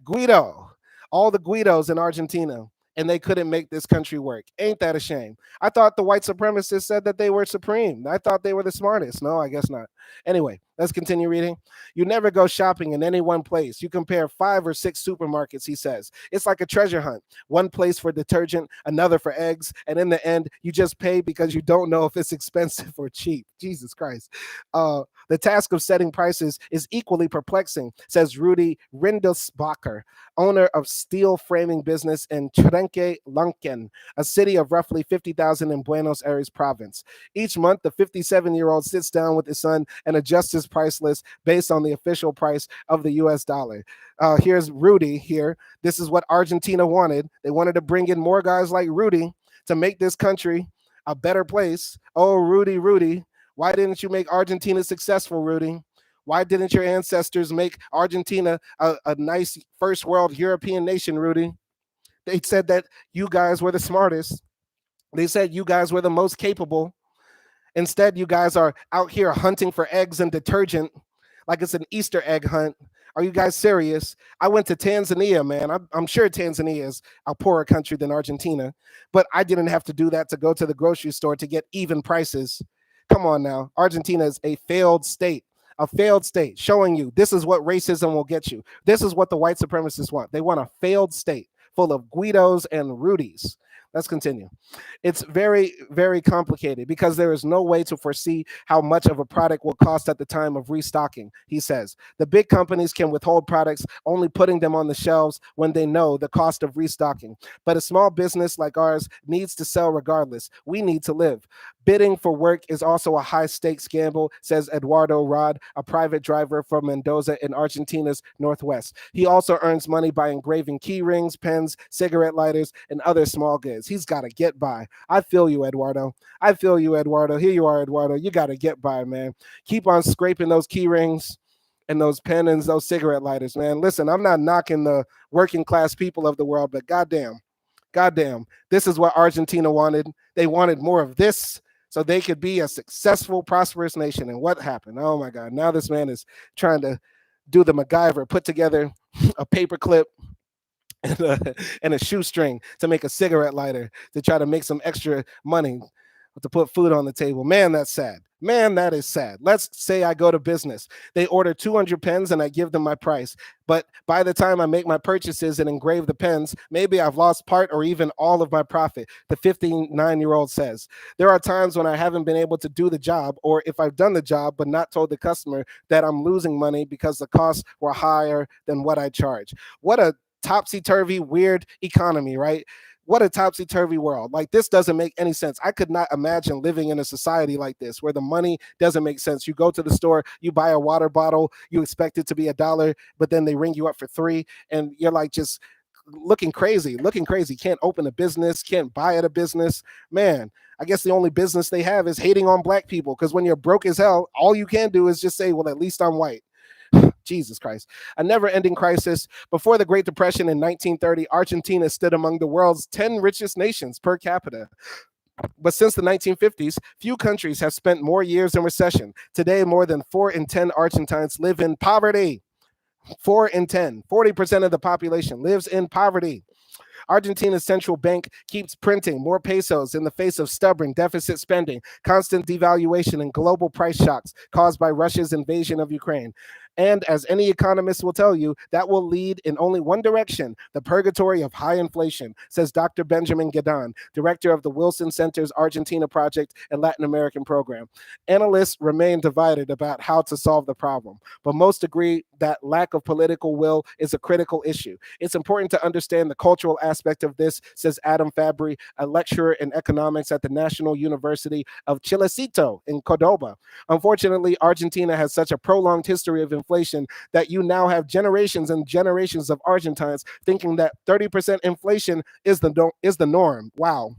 Guido. All the Guidos in Argentina, and they couldn't make this country work. Ain't that a shame? I thought the white supremacists said that they were supreme. I thought they were the smartest. No, I guess not. Anyway, let's continue reading. You never go shopping in any one place. You compare 5 or 6 supermarkets, he says. It's like a treasure hunt. One place for detergent, another for eggs, and in the end, you just pay because you don't know if it's expensive or cheap. Jesus Christ. The task of setting prices is equally perplexing, says Rudy Rindelsbacher, owner of steel framing business in Trenque Lunken, a city of roughly 50,000 in Buenos Aires province. Each month, the 57-year-old sits down with his son and adjusts his price list based on the official price of the US dollar. Here's Rudy here. This is what Argentina wanted. They wanted to bring in more guys like Rudy to make this country a better place. Oh, Rudy, Rudy, why didn't you make Argentina successful, Rudy? Why didn't your ancestors make Argentina a nice first world European nation, Rudy? They said that you guys were the smartest. They said you guys were the most capable. Instead, you guys are out here hunting for eggs and detergent like it's an Easter egg hunt. Are you guys serious? I went to Tanzania, man. I'm sure Tanzania is a poorer country than Argentina, but I didn't have to do that to go to the grocery store to get even prices. Come on now. Argentina is a failed state, showing you this is what racism will get you. This is what the white supremacists want. They want a failed state full of Guidos and Rudies. Let's continue. It's very, very complicated because there is no way to foresee how much of a product will cost at the time of restocking, he says. The big companies can withhold products, only putting them on the shelves when they know the cost of restocking. But a small business like ours needs to sell regardless. We need to live. Bidding for work is also a high-stakes gamble, says Eduardo Rod, a private driver from Mendoza in Argentina's northwest. He also earns money by engraving key rings, pens, cigarette lighters, and other small goods. He's got to get by. I feel you, Eduardo. I feel you, Eduardo. Here you are, Eduardo. You got to get by, man. Keep on scraping those key rings and those pens and those cigarette lighters, man. Listen, I'm not knocking the working class people of the world, but goddamn, this is what Argentina wanted. They wanted more of this so they could be a successful, prosperous nation. And what happened? Oh my God. Now this man is trying to do the MacGyver, put together a paperclip and a shoestring to make a cigarette lighter to try to make some extra money to put food on the table. Man, that's sad. Man, that is sad. Let's say I go to business. They order 200 pens and I give them my price. But by the time I make my purchases and engrave the pens, maybe I've lost part or even all of my profit, the 59-year-old says. There are times when I haven't been able to do the job, or if I've done the job but not told the customer that I'm losing money because the costs were higher than what I charge. What a topsy turvy, weird economy, right? What a topsy turvy world. Like, this doesn't make any sense. I could not imagine living in a society like this where the money doesn't make sense. You go to the store, you buy a water bottle, you expect it to be $1, but then they ring you up for 3, and you're like just looking crazy. Can't open a business, can't buy at a business. Man, I guess the only business they have is hating on black people, because when you're broke as hell, all you can do is just say, well, at least I'm white. Jesus Christ. A never ending crisis. Before the Great Depression in 1930, Argentina stood among the world's 10 richest nations per capita. But since the 1950s, few countries have spent more years in recession. Today, more than 4 in 10 Argentines live in poverty. 4 in 10, 40% of the population lives in poverty. Argentina's central bank keeps printing more pesos in the face of stubborn deficit spending, constant devaluation, and global price shocks caused by Russia's invasion of Ukraine. And as any economist will tell you, that will lead in only one direction: the purgatory of high inflation, says Dr. Benjamin Gadan, director of the Wilson Center's Argentina Project and Latin American Program. Analysts remain divided about how to solve the problem, but most agree that lack of political will is a critical issue. It's important to understand the cultural aspect of this, says Adam Fabry, a lecturer in economics at the National University of Chilecito in Cordoba. Unfortunately, Argentina has such a prolonged history of inflation that you now have generations and generations of Argentines thinking that 30% inflation is the norm. Wow.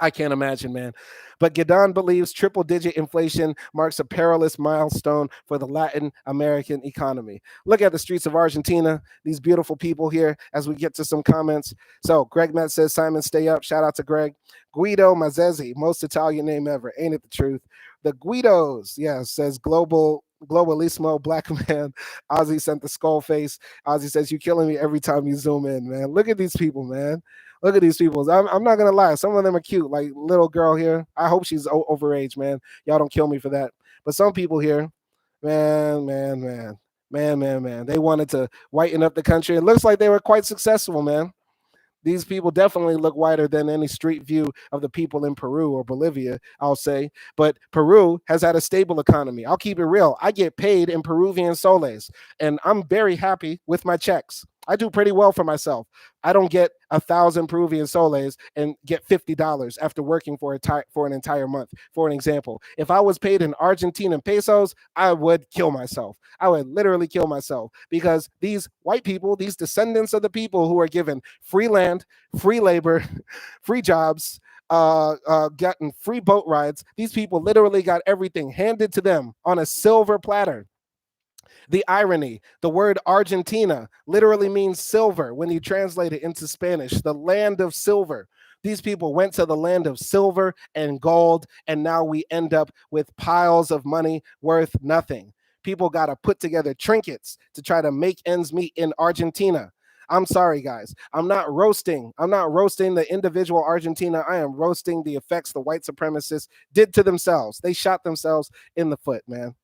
I can't imagine, man. But Gidan believes triple digit inflation marks a perilous milestone for the Latin American economy. Look at the streets of Argentina, these beautiful people here, as we get to some comments. So, Greg Met says, Simon, stay up. Shout out to Greg. Guido Mazzezzi, most Italian name ever. Ain't it the truth? The Guidos, yeah, says Globalissimo, black man. Ozzy sent the skull face. Ozzy says, you killing me every time you zoom in, man. Look at these people, man. Look at these people. I'm not gonna lie. Some of them are cute. Like little girl here. I hope she's overage, man. Y'all don't kill me for that. But some people here, man. They wanted to whiten up the country. It looks like they were quite successful, man. These people definitely look whiter than any street view of the people in Peru or Bolivia, I'll say. But Peru has had a stable economy. I'll keep it real. I get paid in Peruvian soles, and I'm very happy with my checks. I do pretty well for myself. I don't get 1,000 Peruvian soles and get $50 after working for an entire month. For an example, if I was paid in Argentinian pesos, I would kill myself. I would literally kill myself, because these white people, these descendants of the people who are given free land, free labor, free jobs, gotten free boat rides, these people literally got everything handed to them on a silver platter. The irony: the word Argentina literally means silver when you translate it into Spanish, the land of silver. These people went to the land of silver and gold, and now we end up with piles of money worth nothing. People got to put together trinkets to try to make ends meet in Argentina. I'm sorry, guys. I'm not roasting. I'm not roasting the individual Argentina. I am roasting the effects the white supremacists did to themselves. They shot themselves in the foot, man.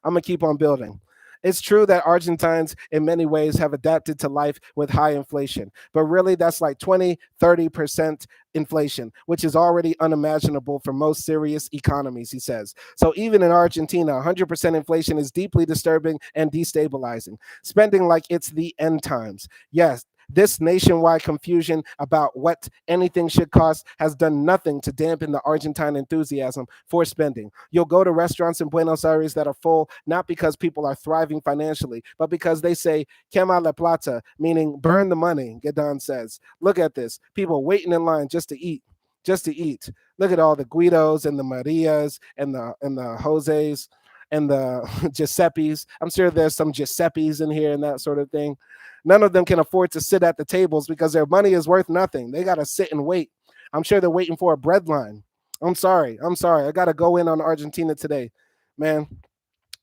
I'm going to keep on building. It's true that Argentines, in many ways, have adapted to life with high inflation, but really that's like 20, 30% inflation, which is already unimaginable for most serious economies, he says. So even in Argentina, 100% inflation is deeply disturbing and destabilizing. Spending like it's the end times. Yes, this nationwide confusion about what anything should cost has done nothing to dampen the Argentine enthusiasm for spending. You'll go to restaurants in Buenos Aires that are full, not because people are thriving financially, but because they say, quema la plata, meaning burn the money, Gadan says. Look at this. People waiting in line just to eat. Just to eat. Look at all the Guidos and the Marias and the Jose's and the Giuseppes. I'm sure there's some Giuseppes in here and that sort of thing. None of them can afford to sit at the tables because their money is worth nothing. They got to sit and wait. I'm sure they're waiting for a bread line. I'm sorry. I got to go in on Argentina today, man.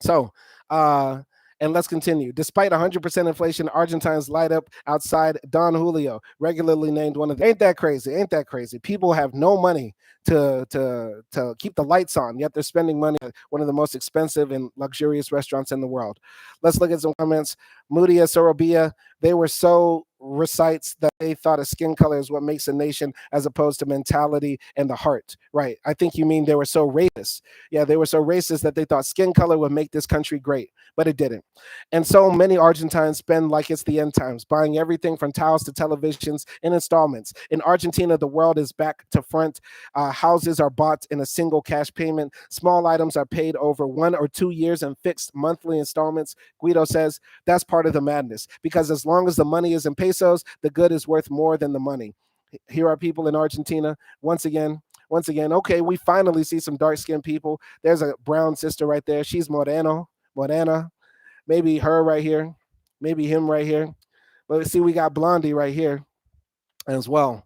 So, And let's continue. Despite 100% inflation, Argentines light up outside Don Julio, regularly named one of the. Ain't that crazy? Ain't that crazy? People have no money to keep the lights on, yet they're spending money at one of the most expensive and luxurious restaurants in the world. Let's look at some comments. Mudia Sorobia, they were so recites that they thought a skin color is what makes a nation as opposed to mentality and the heart. Right. I think you mean they were so racist. Yeah, they were so racist that they thought skin color would make this country great, but it didn't. And so many Argentines spend like it's the end times, buying everything from towels to televisions in installments. In Argentina, the world is back to front. Houses are bought in a single cash payment. Small items are paid over 1 or 2 years in fixed monthly installments. Guido says that's part of the madness because as long as the money is in pesos, the good is worth more than the money. Here are people in Argentina once again. Okay, we finally see some dark skinned people. There's a brown sister right there. She's Morena. Maybe her right here, maybe him right here. But see, we got Blondie right here as well.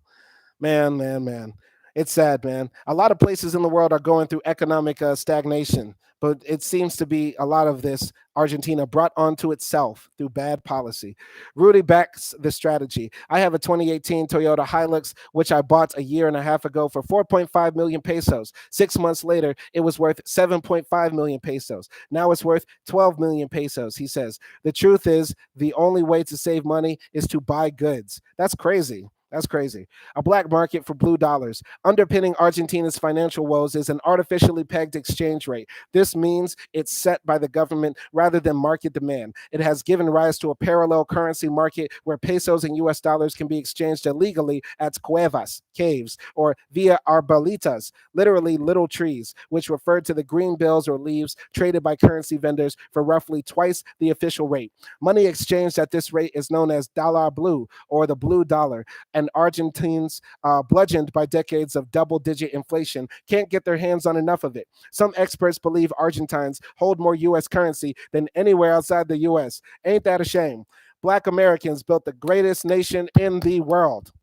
Man. It's sad, man. A lot of places in the world are going through economic stagnation, but it seems to be a lot of this Argentina brought onto itself through bad policy. Rudy backs the strategy. I have a 2018 Toyota Hilux, which I bought a year and a half ago for 4.5 million pesos. 6 months later, it was worth 7.5 million pesos. Now it's worth 12 million pesos, he says. The truth is, the only way to save money is to buy goods. That's crazy. That's crazy. A black market for blue dollars. Underpinning Argentina's financial woes is an artificially pegged exchange rate. This means it's set by the government rather than market demand. It has given rise to a parallel currency market where pesos and US dollars can be exchanged illegally at cuevas, caves, or via arbolitas, literally little trees, which refer to the green bills or leaves traded by currency vendors for roughly twice the official rate. Money exchanged at this rate is known as dollar blue or the blue dollar, and Argentines, bludgeoned by decades of double digit inflation, can't get their hands on enough of it. Some experts believe Argentines hold more US currency than anywhere outside the US. Ain't that a shame? Black Americans built the greatest nation in the world,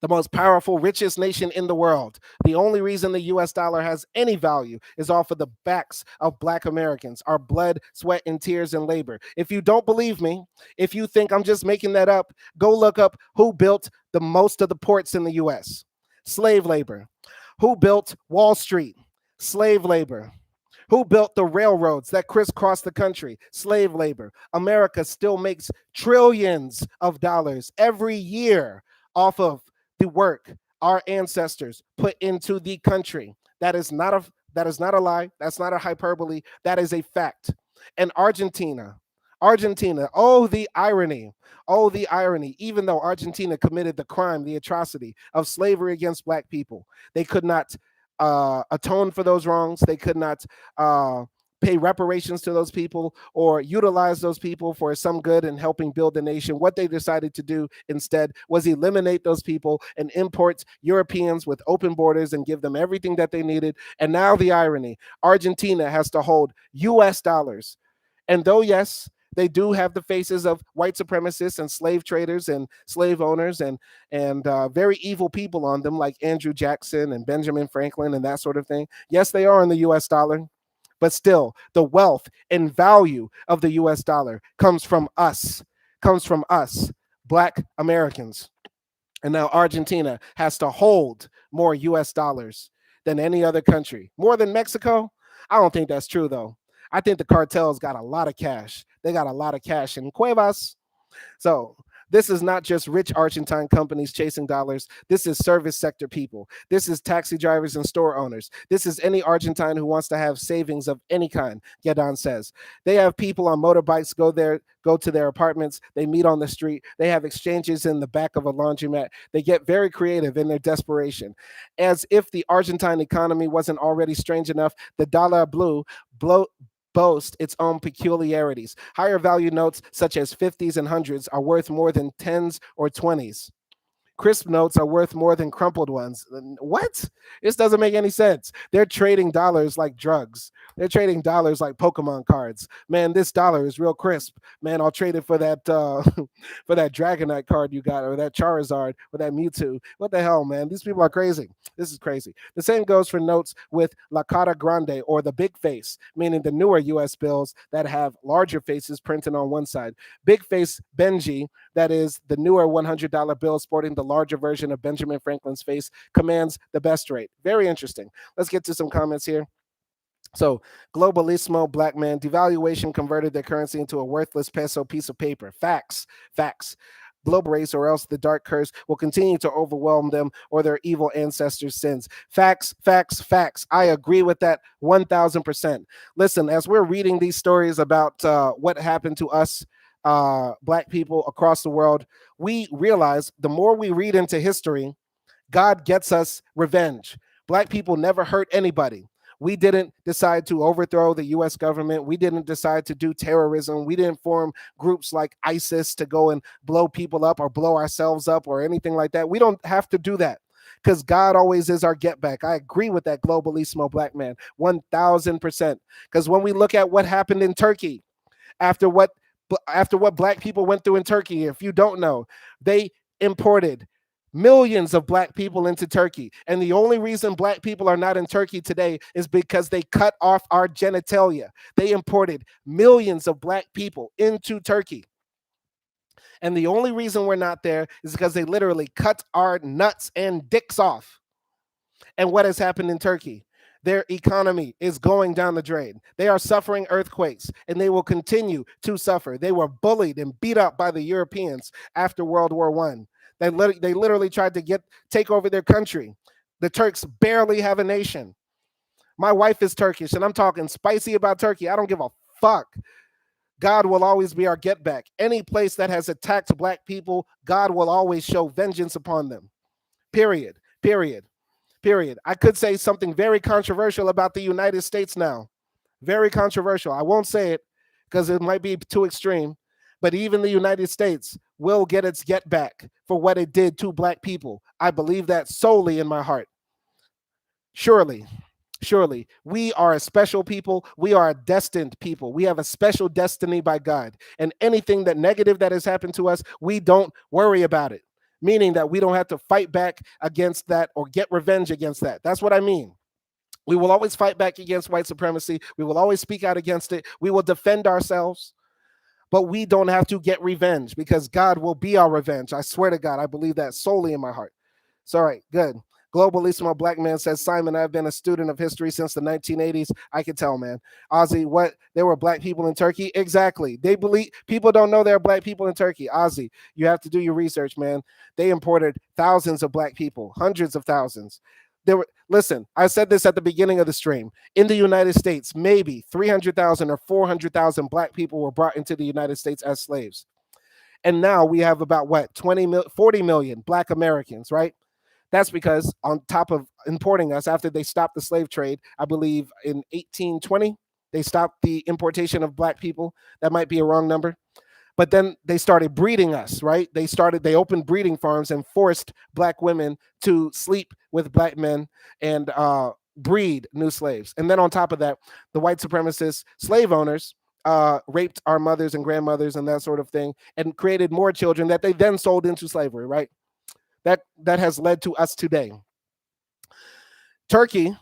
the most powerful, richest nation in the world. The only reason the US dollar has any value is off of the backs of black Americans, our blood, sweat, and tears and labor. If you don't believe me, if you think I'm just making that up, go look up who built the most of the ports in the US. Slave labor. Who built Wall Street? Slave labor. Who built the railroads that crisscross the country? Slave labor. America still makes trillions of dollars every year off of the work our ancestors put into the country. That is not a lie. That's not a hyperbole. That is a fact. And Argentina, oh the irony. Oh the irony. Even though Argentina committed the crime, the atrocity of slavery against black people, they could not atone for those wrongs. They could not pay reparations to those people or utilize those people for some good in helping build the nation. What they decided to do instead was eliminate those people and import Europeans with open borders and give them everything that they needed. And now the irony, Argentina has to hold US dollars. And though, yes, they do have the faces of white supremacists and slave traders and slave owners and very evil people on them, like Andrew Jackson and Benjamin Franklin and that sort of thing. Yes, they are in the U.S. dollar, but still, the wealth and value of the U.S. dollar comes from us, Black Americans. And now Argentina has to hold more US dollars than any other country. More than Mexico? I don't think that's true, though. I think the cartels got a lot of cash. They got a lot of cash in Cuevas. So this is not just rich Argentine companies chasing dollars. This is service sector people. This is taxi drivers and store owners. This is any Argentine who wants to have savings of any kind, Gedon says. They have people on motorbikes go to their apartments. They meet on the street. They have exchanges in the back of a laundromat. They get very creative in their desperation. As if the Argentine economy wasn't already strange enough, the dollar blue boast its own peculiarities. Higher value notes, such as 50s and 100s, are worth more than 10s or 20s. Crisp notes are worth more than crumpled ones. What? This doesn't make any sense. They're trading dollars like drugs. They're trading dollars like Pokemon cards. Man, this dollar is real crisp. Man, I'll trade it for that for that Dragonite card you got, or that Charizard, or that Mewtwo. What the hell, man? These people are crazy. This is crazy. The same goes for notes with La Cara Grande, or the big face, meaning the newer US bills that have larger faces printed on one side. Big face Benji, that is the newer $100 bill sporting the larger version of Benjamin Franklin's face, commands the best rate. Very interesting. Let's get to some comments here. So, globalismo, black man, devaluation converted their currency into a worthless peso piece of paper. Facts, facts. Global race, or else the dark curse will continue to overwhelm them or their evil ancestors' sins. Facts, facts, facts. I agree with that 1000%. Listen, as we're reading these stories about what happened to us, black people across the world, we realize the more we read into history, God gets us revenge. Black people never hurt anybody. We didn't decide to overthrow the US government. We didn't decide to do terrorism. We didn't form groups like ISIS to go and blow people up or blow ourselves up or anything like that. We don't have to do that because God always is our get back. I agree with that globalismo black man 1000%. Because when we look at what happened in Turkey, after what black people went through in Turkey, if you don't know, they imported millions of black people into Turkey. And the only reason black people are not in Turkey today is because they cut off our genitalia. They imported millions of black people into Turkey. And the only reason we're not there is because they literally cut our nuts and dicks off. And what has happened in Turkey? Their economy is going down the drain. They are suffering earthquakes, and they will continue to suffer. They were bullied and beat up by the Europeans after World War I. They literally tried to take over their country. The Turks barely have a nation. My wife is Turkish, and I'm talking spicy about Turkey. I don't give a fuck. God will always be our get back. Any place that has attacked black people, God will always show vengeance upon them. Period. Period. Period. I could say something very controversial about the United States now. Very controversial. I won't say it because it might be too extreme. But even the United States will get its get back for what it did to black people. I believe that solely in my heart. Surely, surely, we are a special people. We are a destined people. We have a special destiny by God. And anything that negative that has happened to us, we don't worry about it. Meaning that we don't have to fight back against that or get revenge against that. That's what I mean. We will always fight back against white supremacy. We will always speak out against it. We will defend ourselves. But we don't have to get revenge because God will be our revenge. I swear to God, I believe that solely in my heart. So, all right, good. Globalissimo Black Man says, Simon, I've been a student of history since the 1980s. I can tell, man. Ozzy, what? There were black people in Turkey? Exactly. They believe people don't know there are black people in Turkey. Ozzy, you have to do your research, man. They imported thousands of black people, hundreds of thousands. Listen, I said this at the beginning of the stream. In the United States, maybe 300,000 or 400,000 black people were brought into the United States as slaves. And now we have about what, 40 million black Americans, right? That's because on top of importing us after they stopped the slave trade, I believe in 1820, they stopped the importation of black people. That might be a wrong number. But then they started breeding us, right? They opened breeding farms and forced black women to sleep with black men and breed new slaves. And then on top of that, the white supremacist slave owners raped our mothers and grandmothers and that sort of thing and created more children that they then sold into slavery, right? That has led to us today. Turkey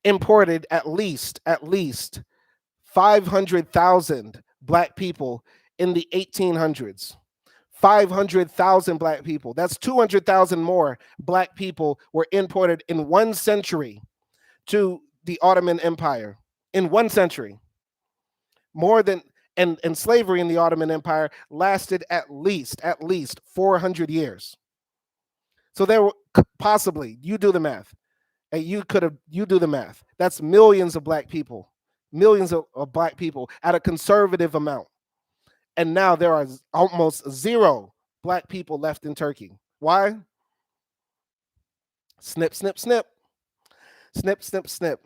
imported at least 500,000 black people in the 1800s. 500,000 black people. That's 200,000 more black people were imported in 1 century to the Ottoman Empire. In 1 century. More than, and slavery in the Ottoman Empire lasted at least 400 years. So there were possibly, you do the math. You do the math. That's millions of black people. Millions of black people at a conservative amount. And now there are almost zero black people left in Turkey. Why? Snip, snip, snip. Snip, snip, snip.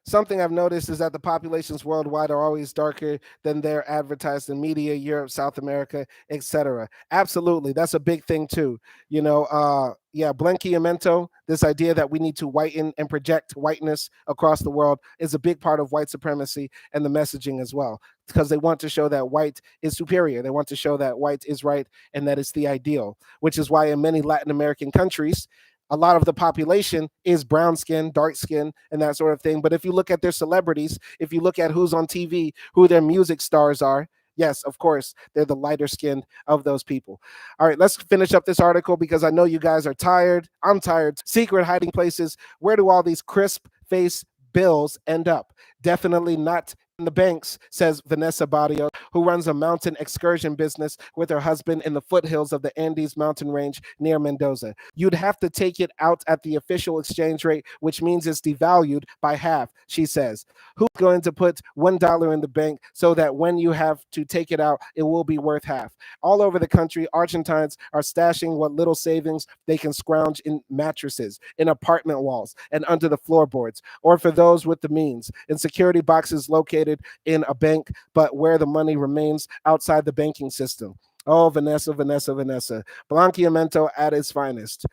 Something I've noticed is that the populations worldwide are always darker than they're advertised in media, Europe, South America, etc. Absolutely, that's a big thing too. Yeah, Blanqueamiento, this idea that we need to whiten and project whiteness across the world is a big part of white supremacy and the messaging as well, because they want to show that white is superior. They want to show that white is right and that it's the ideal, which is why in many Latin American countries, a lot of the population is brown skin, dark skin, and that sort of thing. But if you look at their celebrities, if you look at who's on TV, who their music stars are, yes, of course, they're the lighter skinned of those people. All right, let's finish up this article because I know you guys are tired. I'm tired. Secret hiding places. Where do all these crisp face bills end up? Definitely not in the banks, says Vanessa Barrios, who runs a mountain excursion business with her husband in the foothills of the Andes mountain range near Mendoza. You'd have to take it out at the official exchange rate, which means it's devalued by half, she says. Who's going to put $1 in the bank so that when you have to take it out, it will be worth half? All over the country, Argentines are stashing what little savings they can scrounge in mattresses, in apartment walls, and under the floorboards, or for those with the means, in security boxes located in a bank, but where the money remains outside the banking system. Oh, Vanessa, Vanessa, Vanessa. Blanqueamiento at its finest.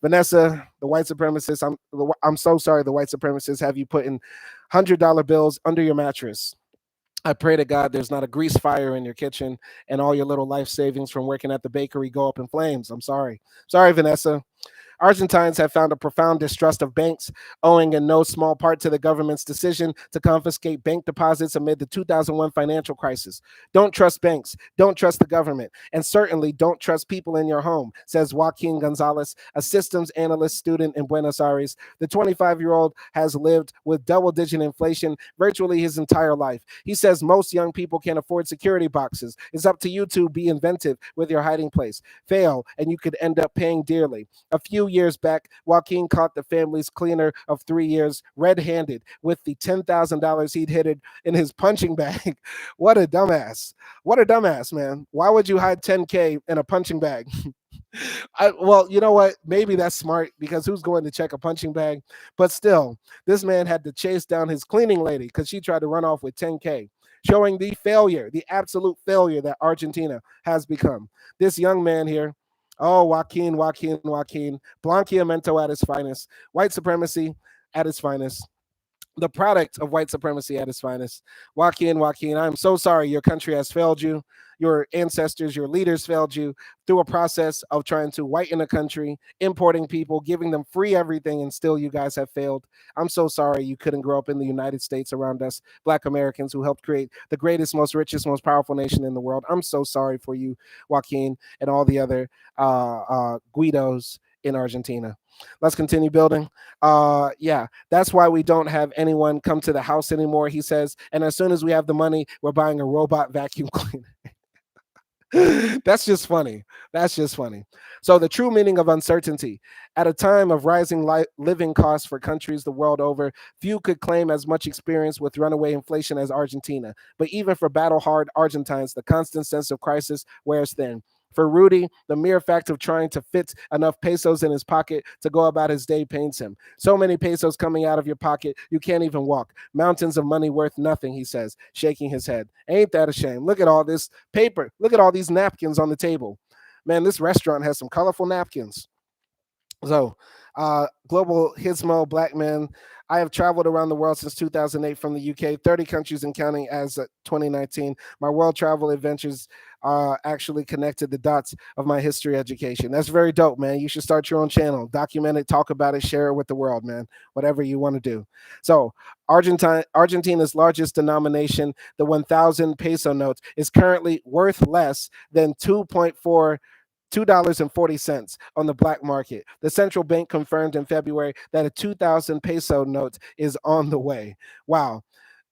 Vanessa, the white supremacists, I'm so sorry the white supremacists have you putting $100 bills under your mattress. I pray to God there's not a grease fire in your kitchen and all your little life savings from working at the bakery go up in flames. I'm sorry. Sorry, Vanessa. Argentines have found a profound distrust of banks, owing in no small part to the government's decision to confiscate bank deposits amid the 2001 financial crisis. Don't trust banks, don't trust the government, and certainly don't trust people in your home, says Joaquin Gonzalez, a systems analyst student in Buenos Aires. The 25-year-old has lived with double-digit inflation virtually his entire life. He says most young people can't afford security boxes. It's up to you to be inventive with your hiding place. Fail, and you could end up paying dearly. A few years back, Joaquin caught the family's cleaner of 3 years red-handed with the $10,000 he'd hidden in his punching bag. What a dumbass. What a dumbass, man. Why would you hide 10K in a punching bag? Well, you know what? Maybe that's smart because who's going to check a punching bag? But still, this man had to chase down his cleaning lady because she tried to run off with 10K, showing the failure, the absolute failure that Argentina has become. This young man here, oh, Joaquin, Joaquin, Joaquin, Blanqueamiento at its finest, white supremacy at its finest, the product of white supremacy at its finest. Joaquin, Joaquin, I'm so sorry your country has failed you. Your ancestors, your leaders failed you through a process of trying to whiten a country, importing people, giving them free everything, and still you guys have failed. I'm so sorry you couldn't grow up in the United States around us, Black Americans who helped create the greatest, most richest, most powerful nation in the world. I'm so sorry for you, Joaquin, and all the other Guidos in Argentina. Let's continue building. Yeah, that's why we don't have anyone come to the house anymore, he says. And as soon as we have the money, we're buying a robot vacuum cleaner. That's just funny. That's just funny. So, the true meaning of uncertainty. At a time of rising living costs for countries the world over, few could claim as much experience with runaway inflation as Argentina. But even for battle hard Argentines, the constant sense of crisis wears thin. For Rudy, the mere fact of trying to fit enough pesos in his pocket to go about his day pains him. So many pesos coming out of your pocket, you can't even walk. Mountains of money worth nothing, he says, shaking his head. Ain't that a shame? Look at all this paper. Look at all these napkins on the table. Man, this restaurant has some colorful napkins. So, global Hismo black man. I have traveled around the world since 2008 from the UK, 30 countries and counting as 2019. My world travel adventures actually connected the dots of my history education. That's very dope, man. You should start your own channel, document it, talk about it, share it with the world, man. Whatever you want to do. So, Argentina's largest denomination, the 1,000 peso note, is currently worth less than 2.4 $2.40 on the black market. The central bank confirmed in February that a 2,000 peso note is on the way. Wow.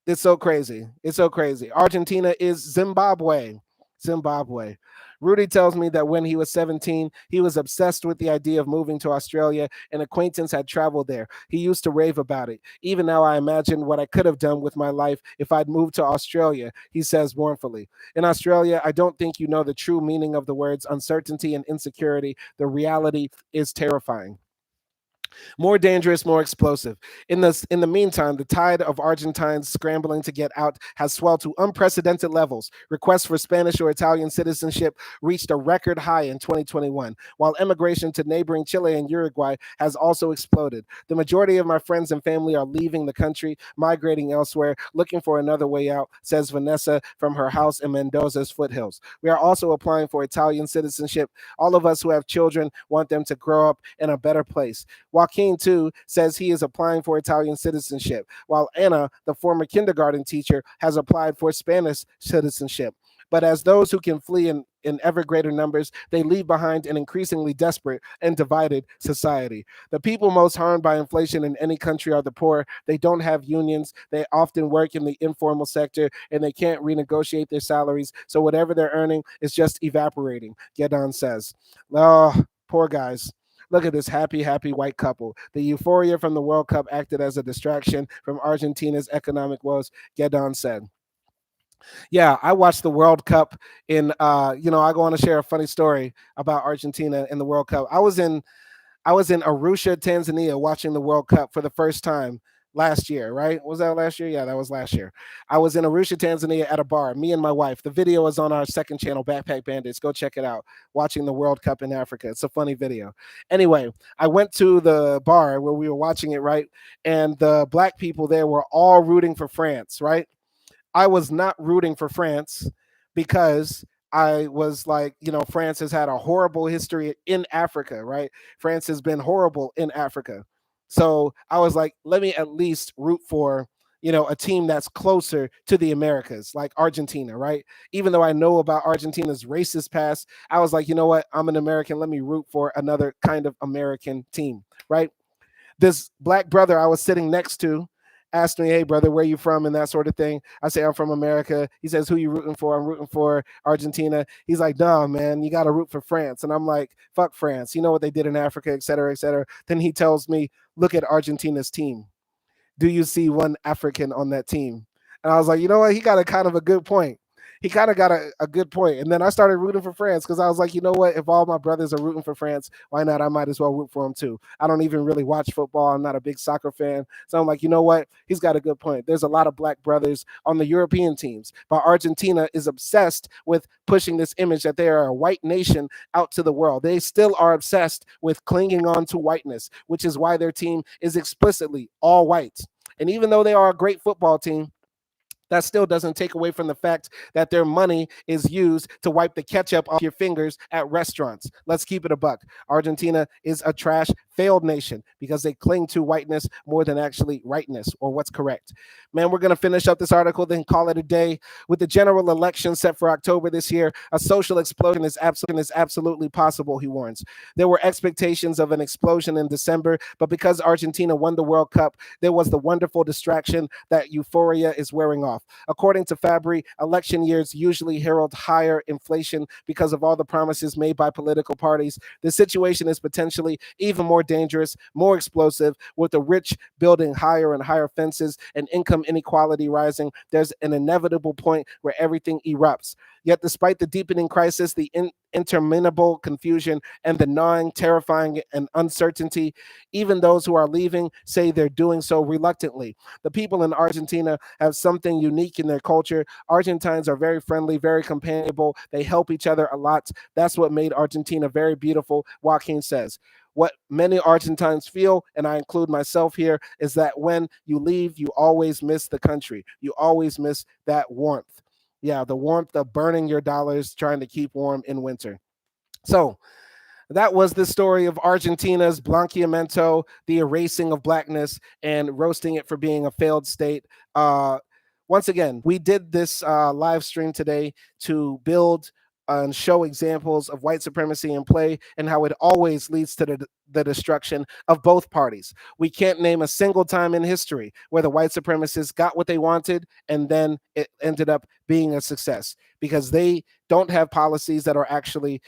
It's so crazy. It's so crazy. Argentina is Zimbabwe. Zimbabwe. Rudy tells me that when he was 17, he was obsessed with the idea of moving to Australia. An acquaintance had traveled there. He used to rave about it. Even now, I imagine what I could have done with my life if I'd moved to Australia, he says mournfully. In Australia, I don't think you know the true meaning of the words uncertainty and insecurity. The reality is terrifying. More dangerous, more explosive. In the meantime, the tide of Argentines scrambling to get out has swelled to unprecedented levels. Requests for Spanish or Italian citizenship reached a record high in 2021, while immigration to neighboring Chile and Uruguay has also exploded. The majority of my friends and family are leaving the country, migrating elsewhere, looking for another way out, says Vanessa from her house in Mendoza's foothills. We are also applying for Italian citizenship. All of us who have children want them to grow up in a better place. Joaquin, too, says he is applying for Italian citizenship, while Anna, the former kindergarten teacher, has applied for Spanish citizenship. But as those who can flee in ever greater numbers, they leave behind an increasingly desperate and divided society. The people most harmed by inflation in any country are the poor. They don't have unions. They often work in the informal sector and they can't renegotiate their salaries. So whatever they're earning is just evaporating, Gedon says. Oh, poor guys. Look at this happy, happy white couple. The euphoria from the World Cup acted as a distraction from Argentina's economic woes, Gedon said. Yeah, I watched the World Cup I go on to share a funny story about Argentina in the World Cup. I was in Arusha, Tanzania, watching the World Cup for the first time last year, right? Was that last year? Yeah, that was last year. I was in Arusha, Tanzania at a bar, me and my wife. The video is on our second channel, Backpack Bandits. Go check it out. Watching the World Cup in Africa. It's a funny video. Anyway, I went to the bar where we were watching it, right? And the black people there were all rooting for France, right? I was not rooting for France because I was like, France has had a horrible history in Africa, right? France has been horrible in Africa. So I was like, let me at least root for, a team that's closer to the Americas, like Argentina, right? Even though I know about Argentina's racist past, I was like, you know what? I'm an American. Let me root for another kind of American team, right? This black brother I was sitting next to asked me, "Hey, brother, where you from?" and that sort of thing. I say, "I'm from America." He says, "Who you rooting for?" I'm rooting for Argentina. He's like, "No, man, you got to root for France." And I'm like, "Fuck France. You know what they did in Africa, et cetera, et cetera." Then he tells me, "Look at Argentina's team. Do you see one African on that team?" And I was like, you know what? He got a kind of a good point. He kind of got a good point. And then I started rooting for France because I was like, you know what? If all my brothers are rooting for France, why not? I might as well root for them too. I don't even really watch football. I'm not a big soccer fan. So I'm like, you know what? He's got a good point. There's a lot of black brothers on the European teams, but Argentina is obsessed with pushing this image that they are a white nation out to the world. They still are obsessed with clinging on to whiteness, which is why their team is explicitly all white. And even though they are a great football team, that still doesn't take away from the fact that their money is used to wipe the ketchup off your fingers at restaurants. Let's keep it a buck. Argentina is a trash, failed nation because they cling to whiteness more than actually rightness or what's correct. Man, we're going to finish up this article, then call it a day. With the general election set for October this year, a social explosion is absolutely possible, he warns. There were expectations of an explosion in December, but because Argentina won the World Cup, there was the wonderful distraction that euphoria is wearing off. According to Fabry, election years usually herald higher inflation because of all the promises made by political parties. The situation is potentially even more dangerous, more explosive, with the rich building higher and higher fences and income inequality rising. There's an inevitable point where everything erupts. Yet, despite the deepening crisis, the interminable confusion, and the gnawing, terrifying, and uncertainty, even those who are leaving say they're doing so reluctantly. The people in Argentina have something unique in their culture. Argentines are very friendly, very companionable. They help each other a lot. That's what made Argentina very beautiful, Joaquin says. What many Argentines feel, and I include myself here, is that when you leave, you always miss the country. You always miss that warmth. Yeah, the warmth of burning your dollars trying to keep warm in winter. So, that was the story of Argentina's Blanqueamiento, the erasing of blackness and roasting it for being a failed state. Once again, we did this live stream today to build and show examples of white supremacy in play and how it always leads to the destruction of both parties. We can't name a single time in history where the white supremacists got what they wanted and then it ended up being a success because they don't have policies that are actually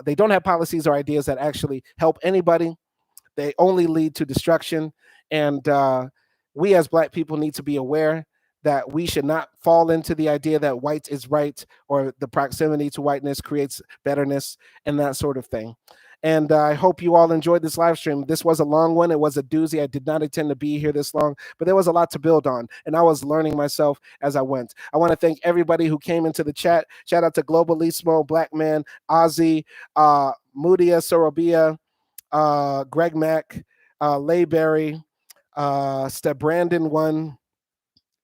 they don't have policies or ideas that actually help anybody. They only lead to destruction. And we as black people need to be aware that we should not fall into the idea that white is right or the proximity to whiteness creates betterness and that sort of thing. And I hope you all enjoyed this live stream. This was a long one. It was a doozy. I did not intend to be here this long, but there was a lot to build on. And I was learning myself as I went. I want to thank everybody who came into the chat. Shout out to Globalismo, Black Man, Ozzy, Mudia Sorobia, Greg Mack, Layberry, Step Brandon one.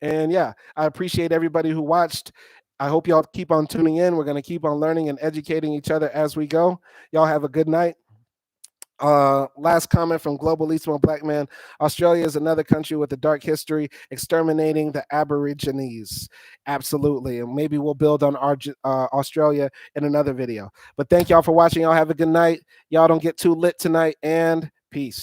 And yeah, I appreciate everybody who watched. I hope y'all keep on tuning in. We're going to keep on learning and educating each other as we go. Y'all have a good night. Last comment from Globalismo Black Man. Australia is another country with a dark history, exterminating the Aborigines. Absolutely. And maybe we'll build on Australia in another video. But thank y'all for watching. Y'all have a good night. Y'all don't get too lit tonight, and peace.